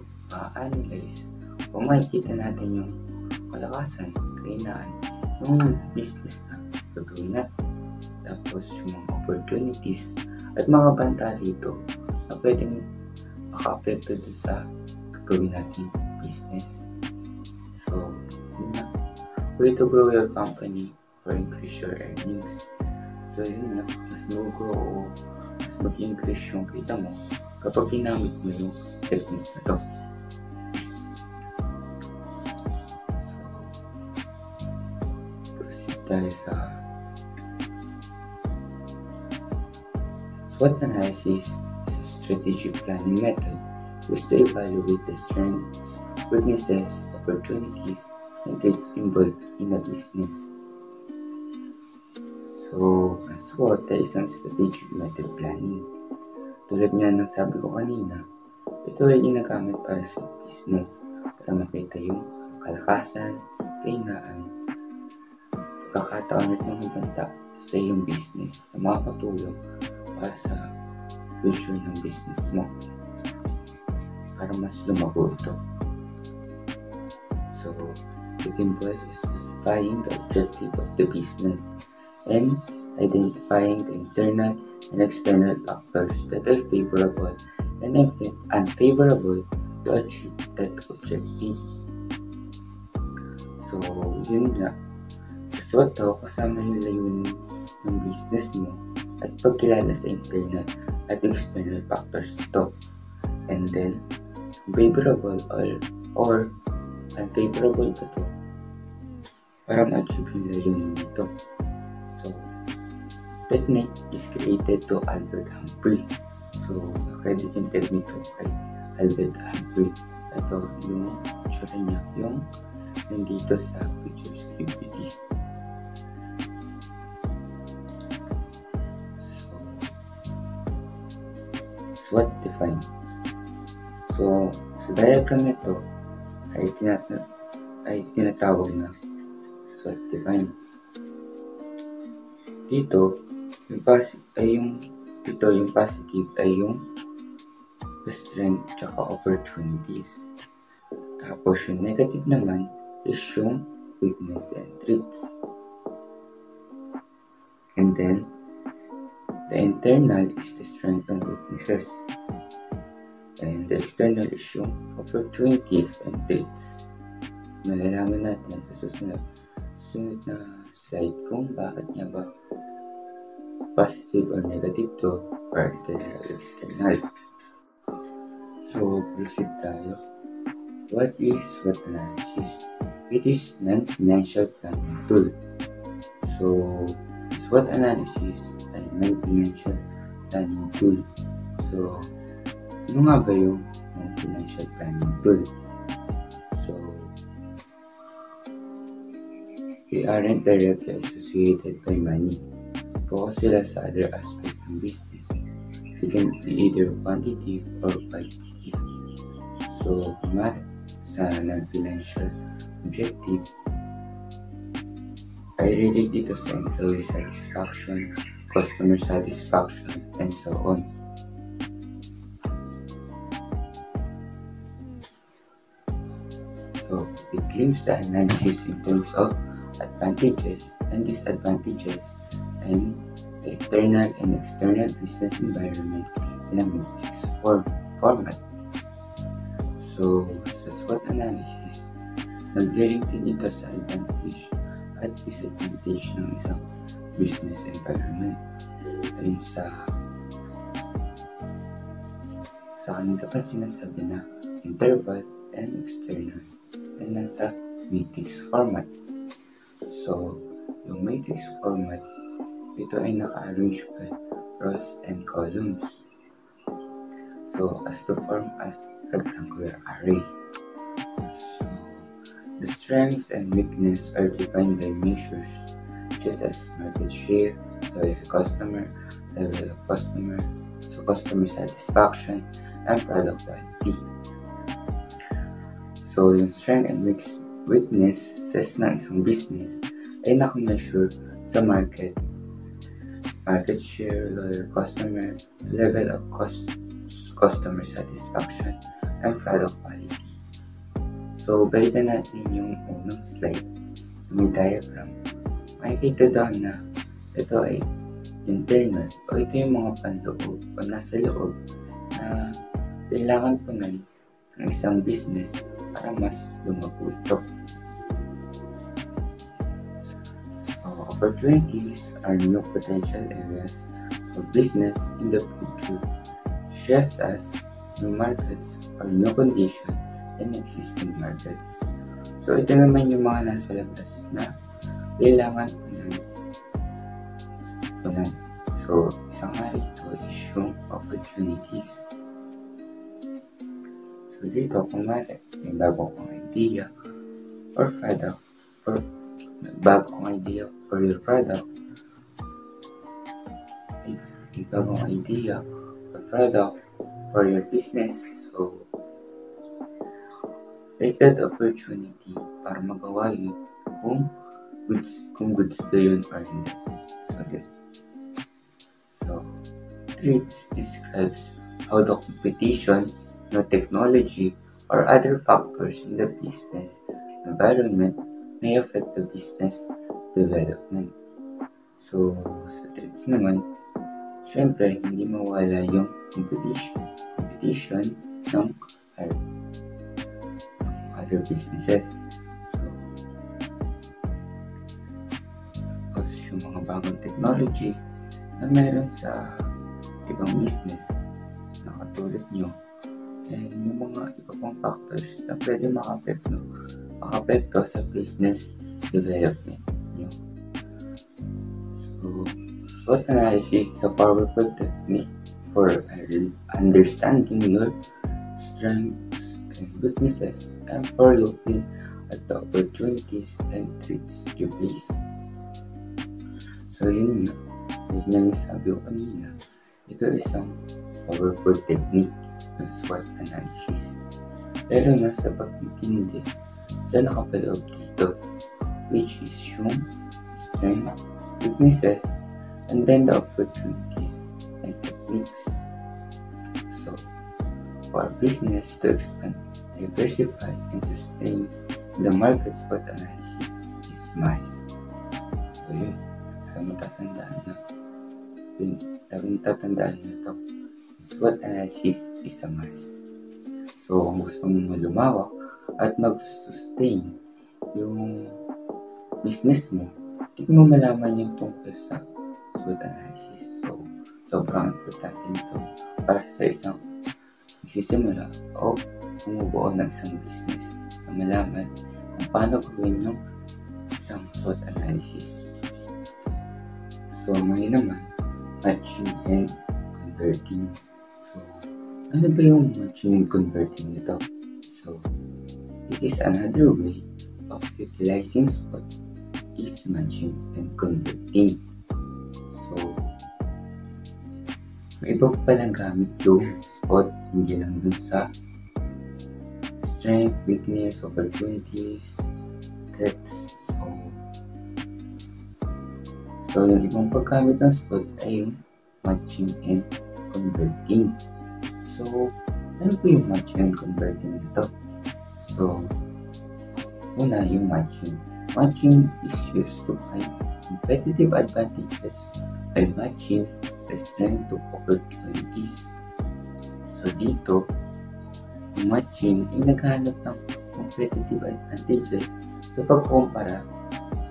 analyze o makikita natin yung kalakasan, kahinaan, yung business na gagawin natin. Tapos yung mga opportunities at mga banta dito na pwedeng maka-apekto dun sa gagawin natin business. So, yun na. Way to grow your company or increase your earnings. So, yun na. Mas mag-grow o mas mag-increase yung kita mo kapag ginamit mo yung technique na to. So, proceed tayo sa SWOT analysis is a strategic planning method used to evaluate the strengths, weaknesses, opportunities, and risks involved in a business. So, ang SWOT ay isang strategic method planning. Tulad nga ng sabi ko kanina, ito ay ginagamit para sa business para makita yung kalakasan, kahinaan, pagkakataon at mga banta sa iyong business na makakatulong para sa future ng business mo para mas lumago ito. So, it involves specifying the objective of the business and identifying the internal and external factors that are favorable and unfavorable to achieve that objective. So, yun nga. Sa SWOT daw, kasama yung layunin ng business mo at pagkilala sa internal at external factors nito. And then, favorable or unfavorable ba ito para ma-achieve yung layunin nito. So, technique is created to Albert Humphrey. So, credit yung technique ko kay Albert Humphrey. Ito yung tsura niya, yung nandito sa pictures PPT. So, SWOT define. So, sa diagram nito ay tinatawag na SWOT define. Dito, yung positive ay yung strength tsaka opportunities. Tapos yung negative naman is yung weakness and threats. And then, the internal is the strength and weaknesses. And the external is yung opportunities and threats. Malalaman natin sa susunod na slide kung bakit nga ba positive or negative to or internal or external. So, proceed tayo. What is SWOT analysis? It is non-financial planning tool. So, SWOT analysis ay non-financial planning tool. So, ano nga ba yung non-financial planning tool? So, they aren't directly associated by money. Focus sila sa other aspect ng business. It can be either quantitative or qualitative. So, sa non-financial objective ay relate dito sa employee satisfaction, customer satisfaction, and so on. So, it links the analysis in terms of advantages and disadvantages and the internal and external business environment in a matrix format. So, sa SWOT analysis, nag-link din ito sa advantage at disadvantage ng isang business environment. Ayun sa kanila pa sinasabi na interval and external ay nasa matrix format. So, yung matrix format, ito ay naka-arrange by rows and columns. So, as to form as rectangular array. So, the strengths and weakness are defined by measures such as market share, loyal customer, level of customer, so customer satisfaction, and product quality. So, yung strength and weaknesses ng isang business ay nakameasure sa market market share, loyal customer, level of customer satisfaction, and product quality. So, balikan natin yung unang slide, may diagram. Makikita doon na ito ay internal o ito yung mga panloob o nasa loob na kailangan po ng isang business para mas lumago ito. So, opportunities are new potential areas for business in the future, just as new markets or new conditions in existing markets. So, ito naman yung mga nasa labas na kailangan po ng tunan. So, isang nga rito is yung opportunities. So, dito, kung may bago kong idea or product for bagong idea for your product, may bagong idea or product for your business. So, take that opportunity para magawa yun kung goods ba yun or hindi. So, traits describes how the competition, no technology, or other factors in the business environment may affect the business development. So, sa traits naman, syempre, hindi mawala yung competition ng other businesses. So, also yung mga bagong technology na meron sa ibang business na katulad nyo, and yung mga iba pang factors na pwede makapekto sa business development nyo. So, SWOT analysis is a powerful technique for understanding your strengths and weaknesses and for looking at the opportunities and threats you face. So, yun nga. Like na sabi ko kanina, ito isang powerful technique ng SWOT analysis. Pero nasa pagtitindi sa nakapaloob dito, which is yung strength, weaknesses, and then the opportunities and techniques. So, for business to expand, diversify, and sustain the market, SWOT analysis is must. So, yun. Tatandaan na ito. SWOT analysis is a must. So, kung gusto mong malumawak at mag-sustain yung business mo, hindi mo malaman yung tungkol sa SWOT analysis. So, sobrang importante nito para sa isang magsisimula o bumubuo ng isang business na malaman kung paano gawin yung isang SWOT analysis. So, ngayon naman, matching and converting. So, ano ba yung matching and converting nito? So, it is another way of utilizing SWOT is matching and converting. So, may iba palang gamit yung SWOT, hindi lang dun sa strength, weakness, opportunities, threats. So, yung ibang paggamit ng SWOT ay yung matching and converting. So, ano po yung matching and converting nito? So, una yung matching. Matching is used to find competitive advantages by matching the strength to opportunities. So, dito, yung matching ay naghanap ng competitive advantages sa pagkumpara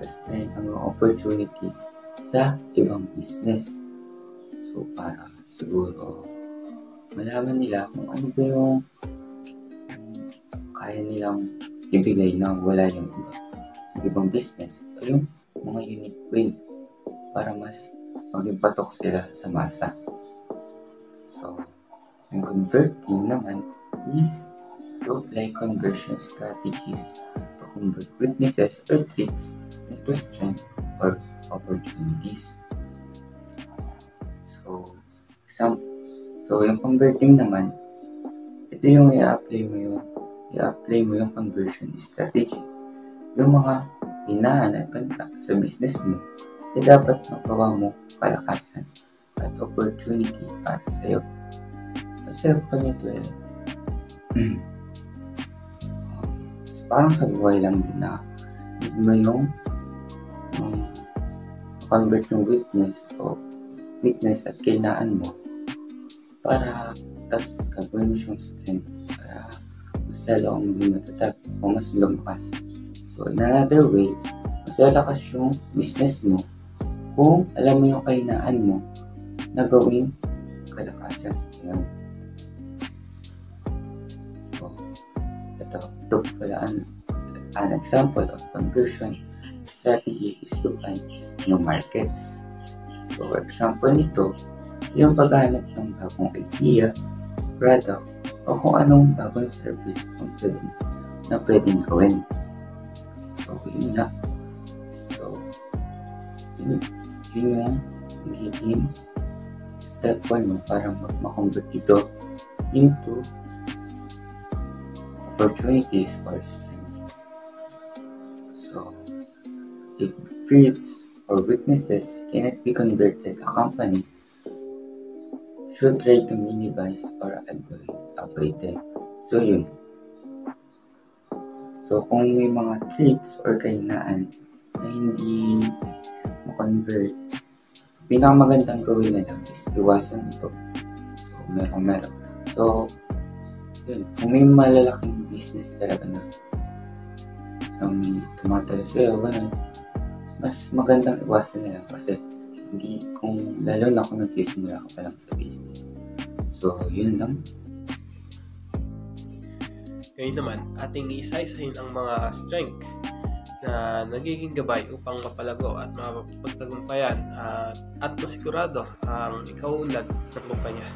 sa strength ng opportunities sa ibang business. So, para siguro malaman nila kung ano ba yung kaya nilang ibigay na wala yung ibang business o yung mga unique way para mas maging patok sila sa masa. So, yung converting naman is to apply conversion strategies to convert weaknesses or traits into strength or opportunities. So yung converting naman, ito yung i-apply mo yung conversion strategy. Yung mga hinahanap sa business mo dapat magawa mo kalakasan at opportunity para sa'yo. Masarap pa nito parang sa buhay lang din na hindi mo yung convert yung weakness at kainaan mo para tas gagawin mo siyang strength para mas lalo ang maging matatag o mas lumakas. So in another way, mas lalakas yung business mo kung alam mo yung kainaan mo na gawing kalakasan. Ayan. So, ito pala an example of conversion strategy is to find new markets. So, example nito, yung paghahanap ng bagong idea, product, o kung anong bagong service na pwedeng gawin. So, yun na. So, yun yung magiging step 1 mo para makonvert ito into opportunities for strength. So, if traits or weaknesses cannot be converted, a company should try to minimize or avoid them. So, yun. So, kung may mga traits or kahinaan na hindi ma-convert, pinakamagandang gawin na lang is iwasan ito. So, meron. So, yun. Kung may malalaking business talaga na may tumatalo sa'yo, ganun, mas magandang iwasan na lang kasi hindi kung lalo na kung nagsisimula ka pa lang sa business. So, yun lang. Ngayon naman, ating isa-isahin ang mga strength na nagiging gabay upang mapalago at mapagtagumpayan at masigurado ang ikaunlad ng kumpanya.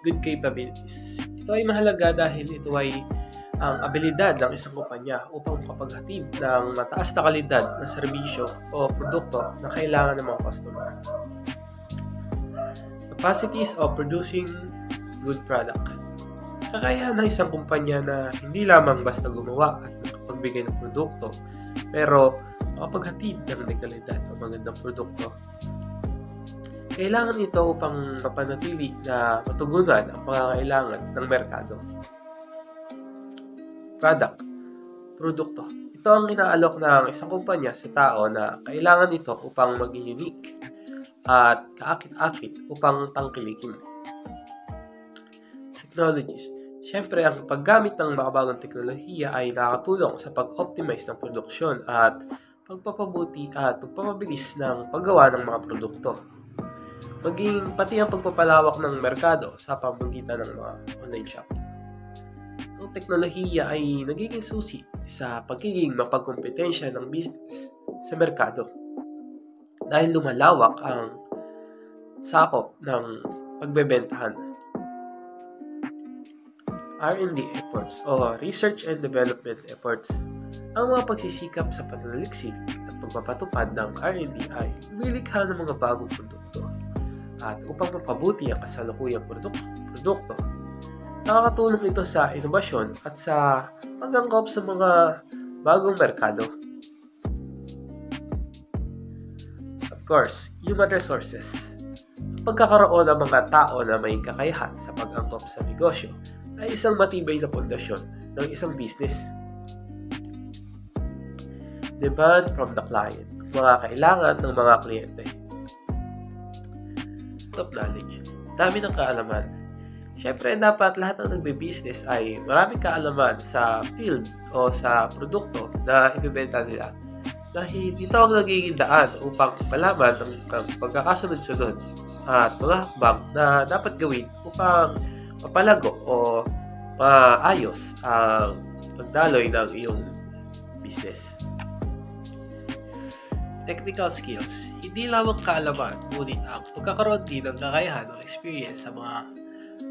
Good capabilities. Ito ay mahalaga dahil ito ay ang abilidad ng isang kumpanya upang makapaghatid ng mataas na kalidad na serbisyo o produkto na kailangan ng mga customer. Capacities of producing good product. Kakayahan ng isang kumpanya na hindi lamang basta gumawa at makapagbigay ng produkto, pero makapaghatid ng dekalidad o magandang produkto. Kailangan ito upang mapanatili na matugunan ang pangangailangan ng merkado. Product, produkto. Ito ang inaalok ng isang kumpanya sa tao na kailangan ito upang maging unique at kaakit-akit upang tangkilikin. Technologies. Siyempre, ang paggamit ng makabagong teknolohiya ay nakatulong sa pag-optimize ng produksyon at pagpapabuti at pagpapabilis ng paggawa ng mga produkto. Maging pati ang pagpapalawak ng merkado sa pamamagitan ng mga online shop. Ang teknolohiya ay nagiging susi sa pagiging mapagkompetensya ng business sa merkado dahil lumalawak ang sakop ng pagbebentahan. R&D efforts o Research and Development efforts. Ang mga pagsisikap sa pananaliksik at pagpapatupad ng R&D ay lumilikha ng mga bagong produkto at upang mapabuti ang kasalukuyang produkto. Nakakatulong ito sa inobasyon at sa pag-angkop sa mga bagong merkado. Of course, human resources. Ang pagkakaroon ng mga tao na may kakayahan sa pag-angkop sa negosyo ay isang matibay na pundasyon ng isang business. Demand from the client. Mga kailangan ng mga kliyente. Top knowledge. Dami ng kaalaman. Siyempre, dapat lahat ng nagbe-business ay maraming kaalaman sa field o sa produkto na ibibenta nila. Dahil ito ang nagiging daan upang malaman ang pagkakasunod-sunod at mga hakbang na dapat gawin upang mapalago o maayos ang pagdaloy ng iyong business. Technical skills. Hindi lamang kaalaman, ngunit ang pagkakaroon din ng kakayahan o experience sa mga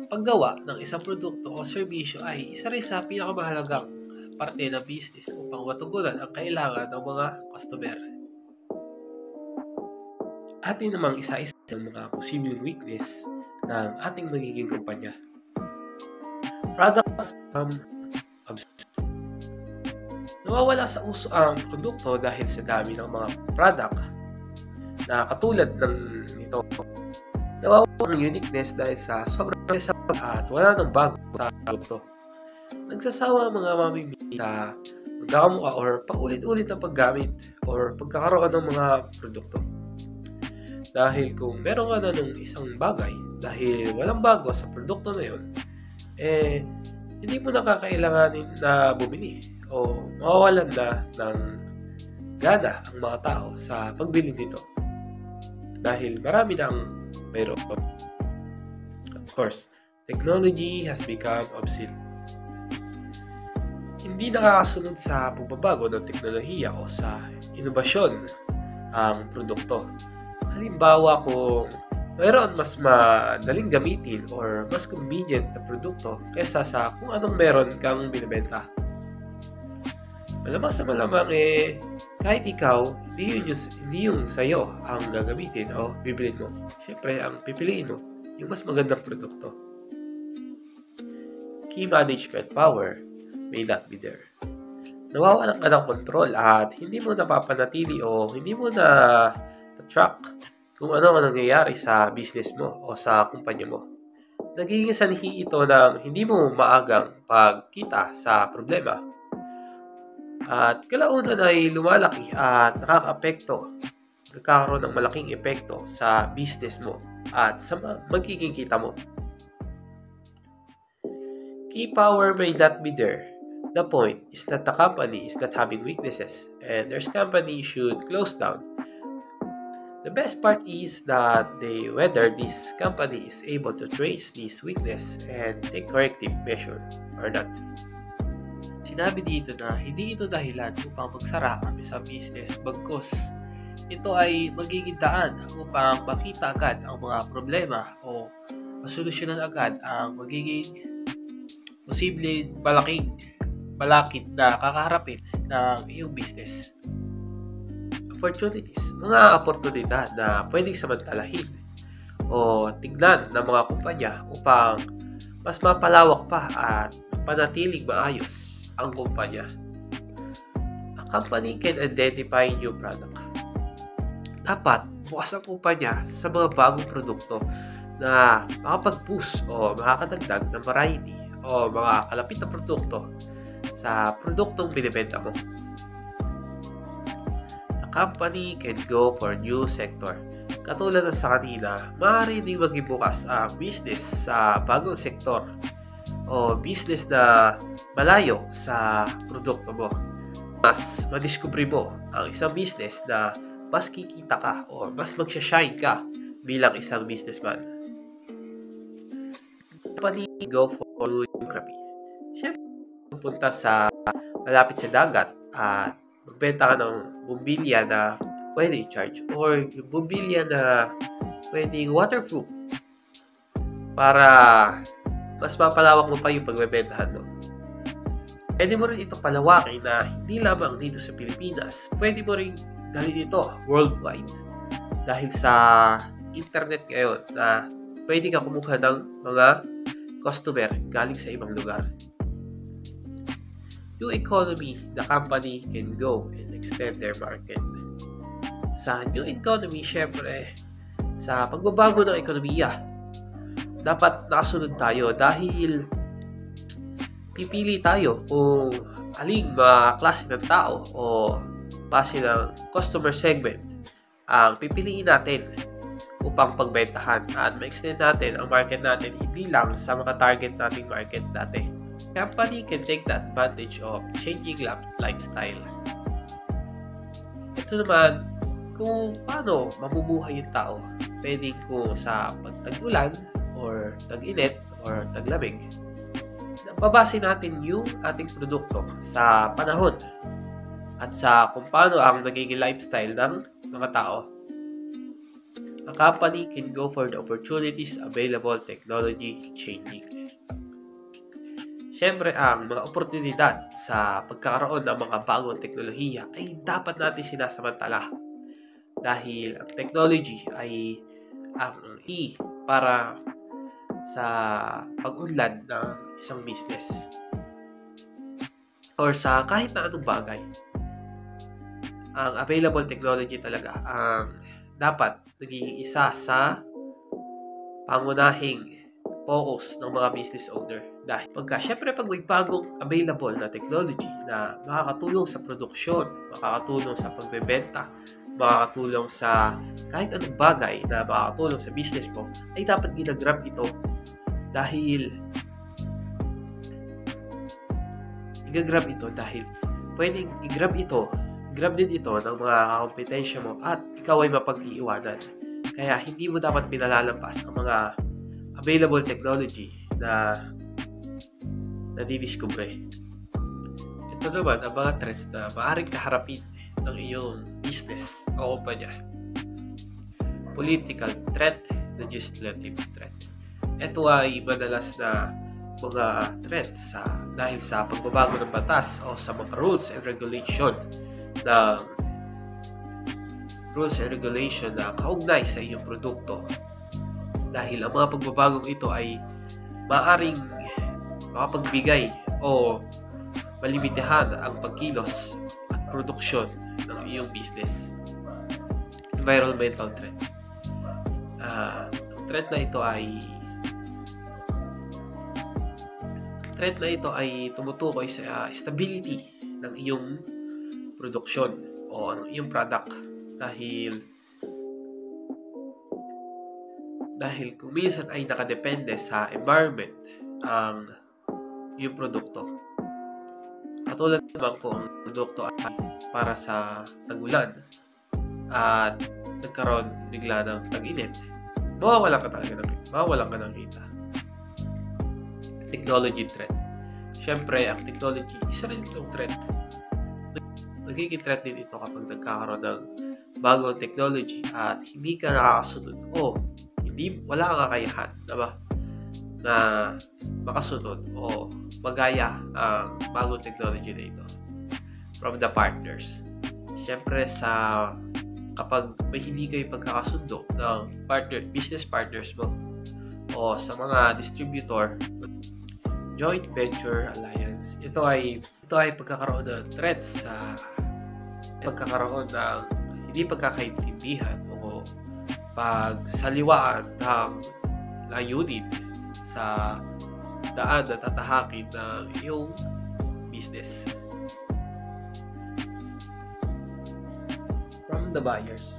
paggawa ng isang produkto o serbisyo ay isa rin sa pinakamahalagang parte ng business upang matugunan ang kailangan ng mga customer. Atin namang isa-isa ng mga posibleng weakness ng ating magiging kumpanya. Products from Nawawala sa uso ang produkto dahil sa dami ng mga product na katulad ng ito. Nawawala ang uniqueness dahil sa sobrang at wala nang bago sa produkto. Nagsasawa ang mga mamimili sa pagkakamukha or paulit-ulit na paggamit or pagkakaroon ng mga produkto. Dahil kung meron ka na ng isang bagay, dahil walang bago sa produkto na yun, hindi mo nakakailanganin na bumili o mawawalan na ng gana ang mga tao sa pagbili nito. Dahil marami na ang mayroon. Of course, technology has become obsolete. Hindi nakakasunod sa pagbabago ng teknolohiya o sa inobasyon ang produkto. Halimbawa, kung mayroon mas madaling gamitin or mas convenient na produkto kaysa sa kung anong meron kang binibenta. Malamang sa malamang kahit ikaw, hindi yung sa'yo ang gagamitin o bibilin mo. Siyempre, ang pipiliin mo, yung mas magandang produkto. Key management power may not be there. Nawawalan ka ng control at hindi mo napapanatili o hindi mo na track kung ano ang nangyayari sa business mo o sa kumpanya mo. Nagiging sanhi ito ng hindi mo maagang pagkita sa problema. At kalaunan ay lumalaki at nagkakaroon ng malaking epekto sa business mo at sa magiging kita mo. Key power may not be there. The point is that the company is not having weaknesses and their company should close down. The best part is that whether this company is able to trace this weakness and take corrective measure or not. Sinabi dito na hindi ito dahilan upang magsara ang isang business bagkus ito ay magiging daan upang makita agad ang mga problema o masolusyonan agad ang magiging posibleng balakid na kakaharapin ng iyong business. Opportunities, mga oportunidad na pwedeng samantalahin o tignan ng mga kumpanya upang mas mapalawak pa at panatiling maayos ang kumpanya. A company can identify new product. Dapat bukas ang kumpanya sa mga bagong produkto na makapag-push o makakadagdag ng variety o mga kalapit na produkto sa produktong binibenta mo. The company can go for new sector. Katulad ng sa kanina, maaari ding maging bukas ang business sa bagong sektor o business na malayo sa produkto mo. Mas madiscover mo ang isang business na mas kikita ka o mas magsashine ka bilang isang businessman. Company go for geography. Siyempre, pupunta sa malapit sa dagat at magbenta ka ng bumbilya na pwede i-charge or yung bumbilya na pwedeng waterproof para mas mapalawak mo pa yung pagbebentahan mo. Pwede mo rin ito palawakin na hindi lamang dito sa Pilipinas. Pwede mo rin dahil ito worldwide. Dahil sa internet ngayon na pwede ka kumuha ng mga customer galing sa ibang lugar. New economy, the company can go and extend their market. Sa new economy, syempre, sa pagbabago ng ekonomiya, dapat nakasunod tayo dahil pipili tayo kung aling mga klase ng tao o klase ng customer segment ang pipiliin natin upang pagbentahan at ma-extend natin ang market natin hindi lang sa mga target nating market dati. Company can take the advantage of changing lifestyle. Ito naman, kung paano mabubuhay yung tao, pwedeng kung sa pagtag-ulan or tag-init or taglamig. Babase natin yung ating produkto sa panahon at sa kung paano ang nagiging lifestyle ng mga tao. A company can go for the opportunities available, technology changing. Siyempre, ang mga oportunidad sa pagkakaroon ng mga bagong teknolohiya ay dapat natin sinasamantala dahil ang technology ay ang para sa pag-unlad ng isang business. or sa kahit na anong bagay. Ang available technology talaga ang dapat naging isa sa pangunahing focus ng mga business owner. Dahil syempre pag may bagong available na technology na makakatulong sa produksyon, makakatulong sa pagbebenta, makakatulong sa kahit anong bagay na makakatulong sa business mo, ay dapat ginagrab ito dahil pwedeng i-grab din ito ng mga kompetensya mo at ikaw ay mapag-iiwanan. Kaya hindi mo dapat pinalalampas ang mga available technology na nadidiskubre. Ito naman ang mga threats na maaaring kaharapin ng iyong business o kumpanya. Political threat, legislative threat. Ito ay madalas na mga threats dahil sa pagbabago ng batas o sa mga rules and regulation na kaugnay sa iyong produkto. Dahil ang mga pagbabagong ito ay maaaring makapagbigay o malimitahan ang pagkilos at produksyon ng iyong business. Environmental threat. Ang threat na ito ay tumutukoy sa stability ng iyong produksyon o ng iyong product dahil kung minsan ay nakadepende sa environment ang iyong produkto. Katulad naman kung ang produkto ay para sa tag-ulan at nagkaroon bigla ng tag-init, mawawalan ka ng kita. Technology threat. Siyempre, ang technology, isa rin itong threat. Nagiging threat din ito kapag nagkakaroon ng bagong technology at hindi ka nakakasunod o wala kang kakayahan na makasunod o magaya ang bagong technology na ito from the partners. Siyempre, kapag may hindi kayo pagkakasundo ng business partners mo o sa mga distributor, joint venture alliance, ito ay pagkakaroon ng threats sa pagkakaroon ng hindi pagkakaintindihan o pagsaliwaan ng layunin sa daan na tatahakin ng iyong business. From the buyers.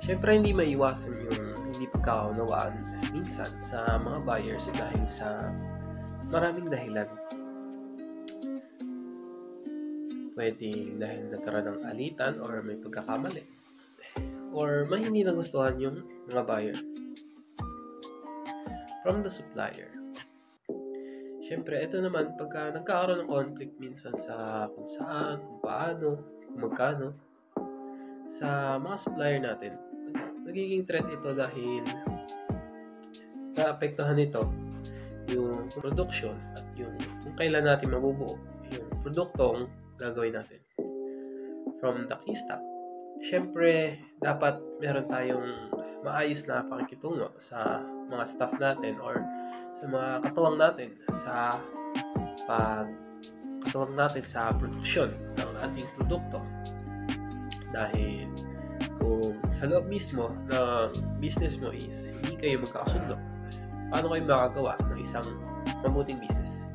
Siyempre, hindi maiwasan yung hindi pagkakaunawaan minsan sa mga buyers dahil sa maraming dahilan. Pwede dahil nagkaroon ng alitan or may pagkakamali or may hindi nagustuhan yung mga buyer. From the supplier. Siyempre, ito naman pagka nagkakaroon ng conflict minsan sa kung saan, kung paano, kung magkano sa mga supplier natin, nagiging threat ito dahil naapektuhan nito yung production at yung kung kailan natin mabubuo yung produktong gagawin natin. From the key staff. Siyempre, dapat meron tayong maayos na pakikitungo sa mga staff natin or sa mga katuwang natin sa pagkatuwang natin sa produksyon ng ating produkto. Dahil kung sa loob mismo ng business mo is hindi kayo magkakasundo, paano kayo makagawa ng isang mabuting business?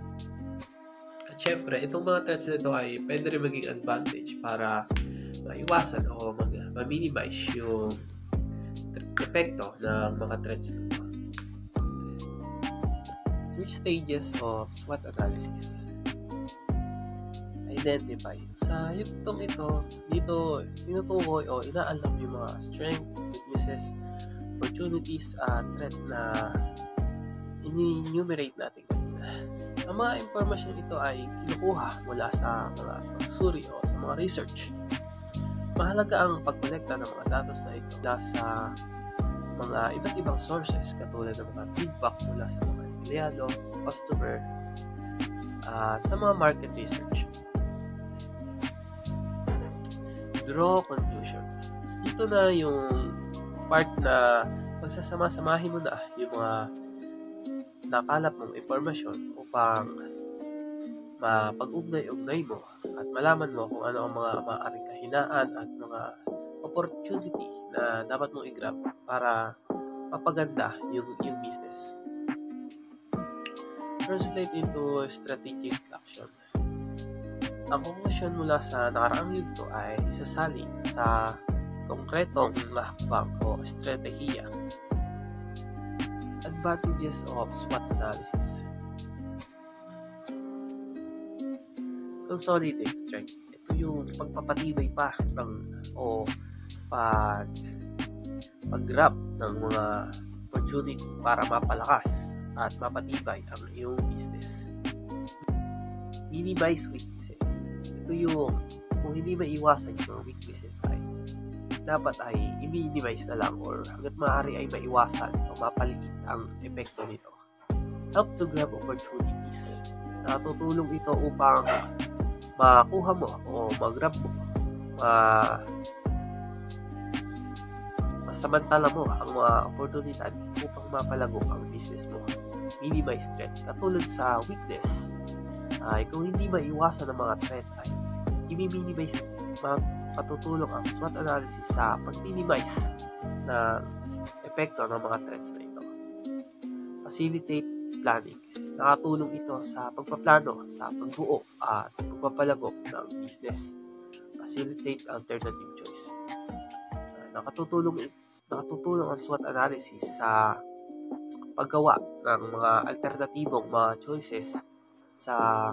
At syempre, itong mga threats na ito ay pwede rin maging advantage para maiwasan o ma-minimize yung epekto ng mga threats na ito. 3 stages of SWOT analysis. Identify. Sa yugtong ito, dito tinutukoy o inaalam yung mga strength, weaknesses, opportunities at threat na ini-enumerate natin kanina. Ang mga impormasyon ito ay kinukuha mula sa mga pagsusuri o sa mga research. Mahalaga ang pagkolekta ng mga datos na ito mula sa mga iba't ibang sources katulad ng mga feedback mula sa mga empleyado, customer, at sa mga market research. Draw conclusion. Dito na yung part na pagsasama-samahin mo na yung mga nakalap mong impormasyon upang mapag-ugnay-ugnay mo at malaman mo kung ano ang mga maaaring kahinaan at mga opportunity na dapat mong i-grab para mapaganda yung business. Translate into strategic action. Ang konklusyon mula sa nakaraang yugto ay isasalin sa konkretong hakbang o estratehiya. Advantages of SWOT analysis. Consolidate strength. Ito yung pagpapatibay pa pag-grab ng mga opportunity para mapalakas at mapatibay ang iyong business. Minimize weaknesses. Ito yung kung hindi maiwasan yung mga weaknesses ay dapat ay i-minimize na lang or hanggat maaari ay maiwasan o mapaliit ang epekto nito. Help to grab opportunities. Natutulong ito upang makuha mo o mag-grab mo, masamantala mo ang mga oportunidad upang mapalago ang business mo. Minimize threat. Katulad sa weakness, ay kung hindi maiwasan ng mga threat ay i-minimize, makatutulong ang SWOT analysis sa pag-minimize ng epekto ng mga threats na ito. Facilitate planning. Nakatulong ito sa pagpaplano, sa pagbuo at pagpapalago ng business. Facilitate alternative choice. Nakatutulong ang SWOT analysis sa paggawa ng mga alternatibong mga choices sa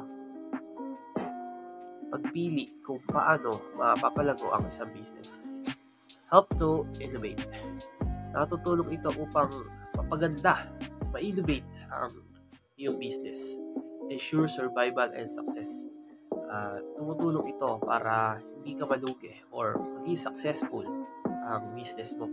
pagpili kung paano mapapalago ang isang business. Help to innovate. Nakatutulong ito upang mapaganda, ma-innovate ang iyong business. Ensure survival and success. Tumutulong ito para hindi ka malugi or maging successful ang business mo.